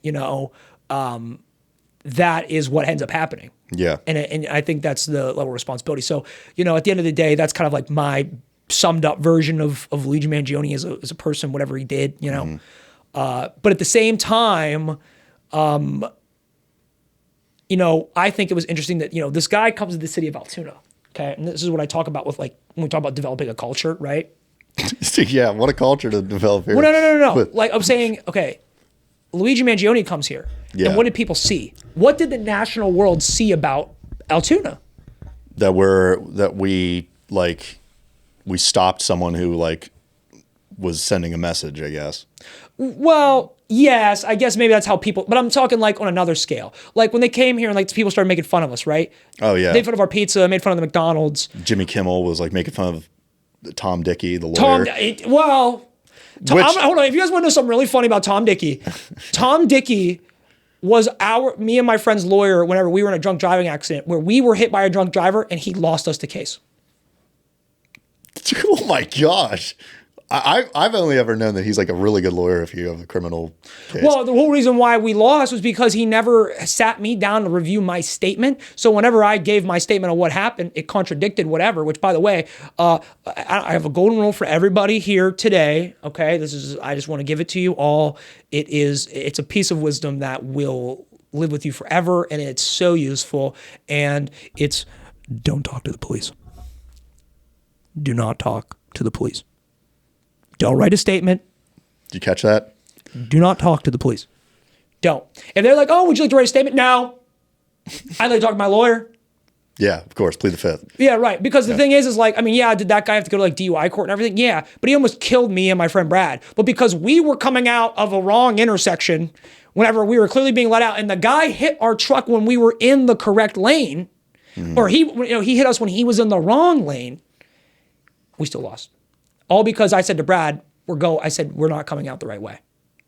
that is what ends up happening. Yeah. And I think that's the level of responsibility. So, at the end of the day, that's kind of like my summed up version of Luigi Mangione as a person, whatever he did, But at the same time, I think it was interesting that, this guy comes to the city of Altoona. Okay. And this is what I talk about with when we talk about developing a culture, right? Yeah. What a culture to develop here. Well, no. Like I'm saying, okay, Luigi Mangione comes here. Yeah. And what did people see? What did the national world see about Altoona? That we stopped someone who was sending a message, I guess. Well, yes, I guess maybe that's how people, but I'm talking like on another scale. Like when they came here and people started making fun of us, right? Oh yeah. Made fun of our pizza, made fun of the McDonald's. Jimmy Kimmel was making fun of Tom Dickey, the lawyer. Hold on. If you guys want to know something really funny about Tom Dickey, Tom Dickey was me and my friend's lawyer whenever we were in a drunk driving accident where we were hit by a drunk driver and he lost us the case. Oh my gosh. I've only ever known that he's a really good lawyer if you have a criminal case. Well, the whole reason why we lost was because he never sat me down to review my statement. So whenever I gave my statement of what happened, it contradicted whatever, which by the way, I have a golden rule for everybody here today. Okay. I just want to give it to you all. It's a piece of wisdom that will live with you forever. And it's so useful. And it's don't talk to the police. Do not talk to the police. Don't write a statement. Did you catch that? Do not talk to the police. Don't. If they're like, oh, would you like to write a statement? No. I'd like to talk to my lawyer. Yeah, of course. Plead the fifth. Yeah, right. Because the thing is did that guy have to go to DUI court and everything? Yeah. But he almost killed me and my friend Brad. But because we were coming out of a wrong intersection whenever we were clearly being let out and the guy hit our truck when we were in the correct lane, or he hit us when he was in the wrong lane, we still lost. All because I said to Brad, we're not coming out the right way.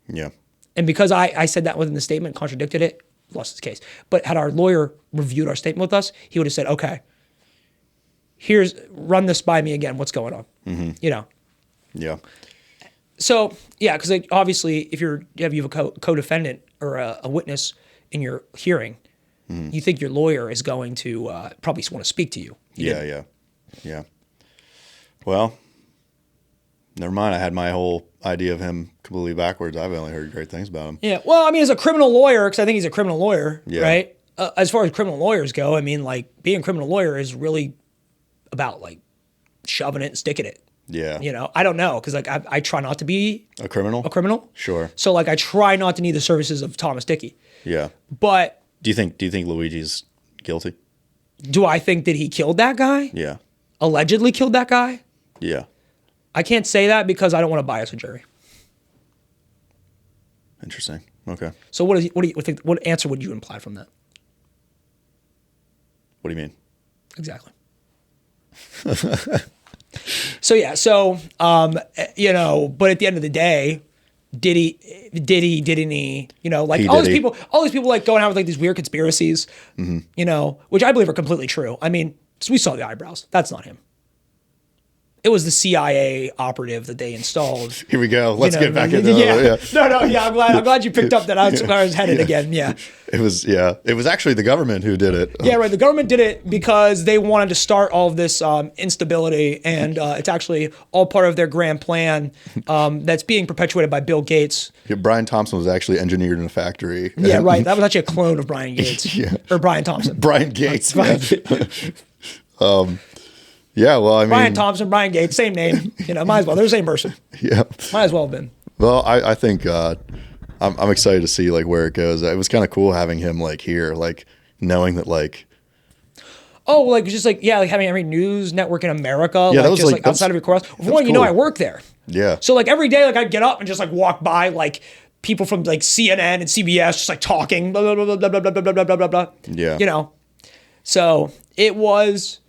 Yeah. And because I said that within the statement, contradicted it, lost his case. But had our lawyer reviewed our statement with us, he would have said, okay, run this by me again. What's going on? Yeah. So, yeah, because obviously if you have a co-defendant or a witness in your hearing, you think your lawyer is going to probably want to speak to you. Yeah. Well, never mind. I had my whole idea of him completely backwards. I've only heard great things about him. Yeah. Well, as a criminal lawyer, because I think he's a criminal lawyer, yeah. Right? As far as criminal lawyers go, being a criminal lawyer is really about shoving it and sticking it. Yeah. I don't know because I try not to be a criminal. Sure. So I try not to need the services of Thomas Dickey. Yeah. But do you think Luigi's guilty? Do I think that he killed that guy? Yeah. Allegedly killed that guy? Yeah. I can't say that because I don't want to bias a jury. Interesting. Okay. So what answer would you imply from that? What do you mean? Exactly. So yeah. So but at the end of the day, didn't he? Didn't he? All these people going out with these weird conspiracies. Which I believe are completely true. So we saw the eyebrows. That's not him. It was the CIA operative that they installed. Here we go. Let's get back into it. Yeah. I'm glad you picked up that I was headed again. Yeah. It was actually the government who did it. Yeah, right. The government did it because they wanted to start all of this instability, and it's actually all part of their grand plan that's being perpetuated by Bill Gates. Yeah, Brian Thompson was actually engineered in a factory. Yeah, right. That was actually a clone of Brian Gates. Or Brian Thompson. Brian Gates. Yeah, well, Brian Thompson, Brian Gates, same name. Might as well. They're the same person. Yeah. Might as well have been. Well, I think I'm excited to see like where it goes. It was kind of cool having him like here, like knowing that like Oh, like just like yeah, like having every news network in America, yeah, that like was just like like outside of your courthouse. For that was one, you know, cool. I work there, Yeah. so like every day, like I'd get up and just like walk by like people from like CNN and CBS, just like talking, blah blah blah blah blah blah blah blah blah blah blah. Yeah. You know, so it was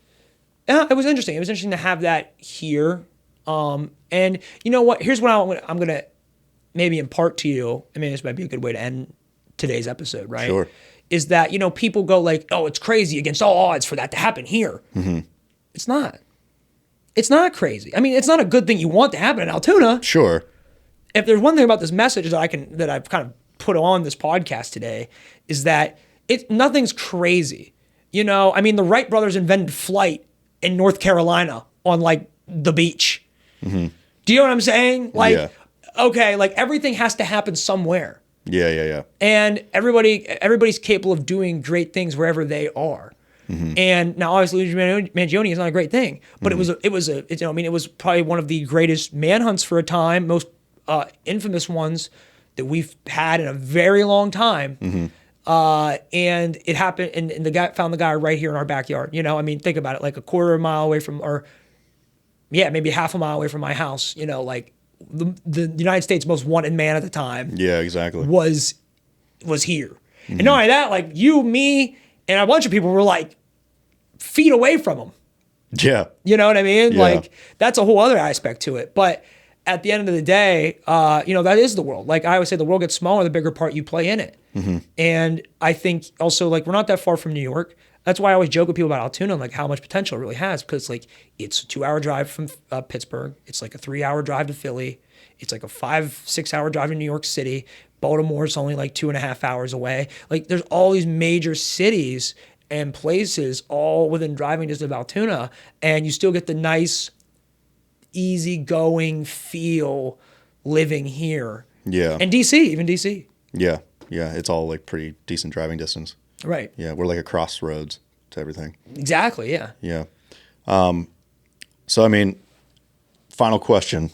interesting. It was interesting to have that here. And you know what? Here's what I'm gonna maybe impart to you. I mean, this might be a good way to end today's episode, right? Sure. Is that, you know, people go like, oh, it's crazy against all odds for that to happen here. Mm-hmm. It's not. It's not crazy. I mean, it's not a good thing you want to happen in Altoona. Sure. If there's one thing about this message that I've kind of put on this podcast today is that nothing's crazy. You know, I mean, the Wright brothers invented flight in North Carolina on like the beach. Mm-hmm. Do you know what I'm saying? Like, okay, like everything has to happen somewhere. Yeah. And everybody's capable of doing great things wherever they are. Mm-hmm. And now, obviously, Luigi Mangione is not a great thing, but mm-hmm. it was probably one of the greatest manhunts for a time, most infamous ones that we've had in a very long time. Mm-hmm. And it happened, and the guy found the guy right here in our backyard. You know, I mean, think about it, like a quarter of a mile away from, or maybe half a mile away from my house. You know, like. The United States' most wanted man at the time. Yeah, exactly. Was here. Mm-hmm. And not only that, like you, me, and a bunch of people were like feet away from him. Yeah. You know what I mean? Yeah. Like that's a whole other aspect to it. But at the end of the day, you know, that is the world. Like I always say, the world gets smaller the bigger part you play in it. Mm-hmm. And I think also like we're not that far from New York. That's why I always joke with people about Altoona, like how much potential it really has, because like it's a 2-hour drive from Pittsburgh. It's like a 3-hour drive to Philly. It's like a 5-6 hour drive to New York City. Baltimore's only like 2.5 hours away. Like there's all these major cities and places all within driving distance of Altoona, and you still get the nice, easygoing feel living here. Yeah. And DC, even DC. Yeah. It's all like pretty decent driving distance. Right. Yeah, we're like a crossroads to everything. Exactly, yeah. Yeah. So, I mean, final question.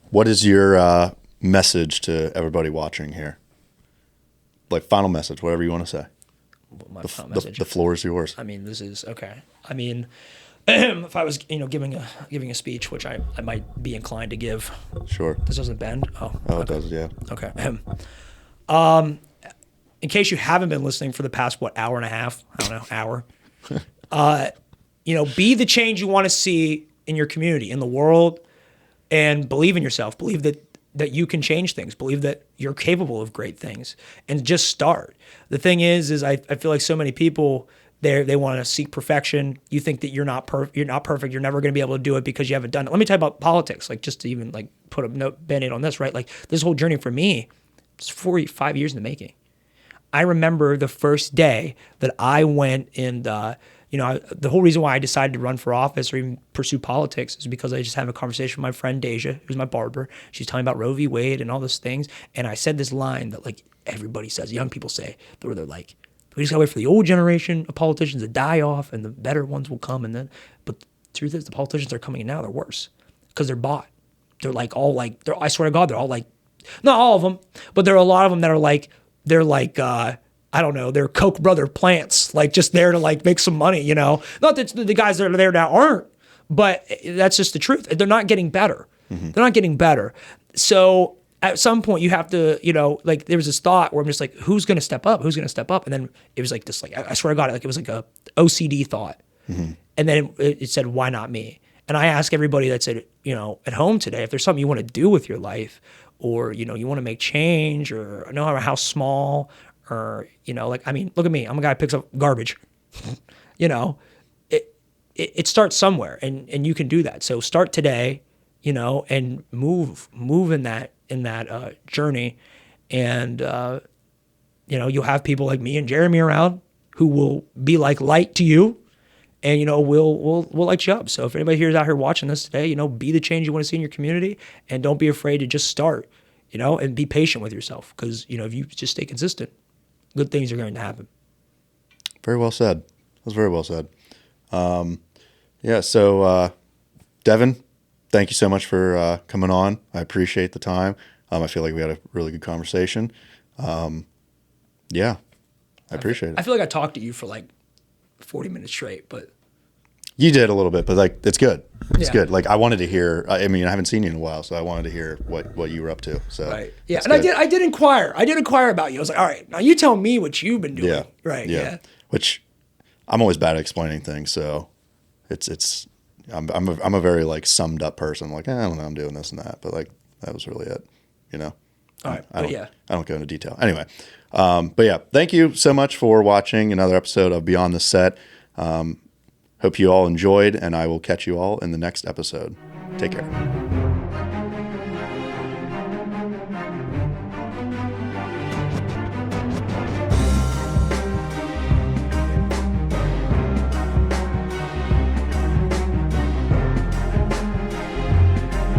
What is your message to everybody watching here? Like, final message, whatever you want to say. My final message. The floor is yours. I mean, this is, okay. I mean, if I was, you know, giving a speech, which I might be inclined to give. Sure. This doesn't bend? Oh, okay. It does, yeah. Okay. In case you haven't been listening for the past, hour and a half? I don't know, hour. You know, be the change you want to see in your community, in the world, and believe in yourself. Believe that you can change things. Believe that you're capable of great things, and just start. The thing is I feel like so many people, they want to seek perfection. You think that you're not perfect. You're never going to be able to do it because you haven't done it. Let me talk about politics, like just to even like put a band-aid on this, right? Like this whole journey for me, it's 5 years in the making. I remember the first day that I went and, you know, the whole reason why I decided to run for office or even pursue politics is because I just had a conversation with my friend Deja, who's my barber. She's telling me about Roe v. Wade and all those things. And I said this line that like everybody says, young people say, where they're like, we just gotta wait for the old generation of politicians to die off and the better ones will come. But the truth is the politicians that are coming in now, they're worse because they're bought. They're like I swear to God, they're all like, not all of them, but there are a lot of them that are like, they're like, I don't know, they're Koch brother plants, like just there to like make some money, you know? Not that the guys that are there now aren't, but that's just the truth. They're not getting better. Mm-hmm. They're not getting better. So at some point you have to, you know, like there was this thought where I'm just like, who's going to step up? Who's going to step up? And then it was like this, like, I swear to God, like it was like a OCD thought. Mm-hmm. And then it said, why not me? And I ask everybody that's at, you know, at home today, if there's something you want to do with your life, or, you know, you want to make change, or no matter how small, or, you know, like, I mean, look at me. I'm a guy who picks up garbage. You know, it starts somewhere, and you can do that. So start today, you know, and move in that journey. And, you know, you'll have people like me and Jeremy around who will be like light to you, and, you know, we'll light you up. So if anybody here is out here watching this today, you know, be the change you want to see in your community, and don't be afraid to just start, you know, and be patient with yourself, because, you know, if you just stay consistent, good things are going to happen. Very well said. That was very well said. Yeah. So, Devin, thank you so much for coming on. I appreciate the time. I feel like we had a really good conversation. Yeah, I appreciate I it. feel like I talked to you for like 40 minutes straight, but You did a little bit, but like it's good. It's Yeah. good. Like I wanted to hear. I mean, I haven't seen you in a while, so I wanted to hear what you were up to. So right. Yeah. it's And good. I did inquire. I did inquire about you. I was like, all right, now you tell me what you've been doing. Yeah. Right. Yeah. Yeah. Which I'm always bad at explaining things, so it's I'm a very like summed up person. Like, I don't know, I'm doing this and that, but like that was really it, you know. All right. I But don't yeah. I don't go into detail. Anyway, but yeah, thank you so much for watching another episode of Beyond the Set. Hope you all enjoyed, and I will catch you all in the next episode. Take care.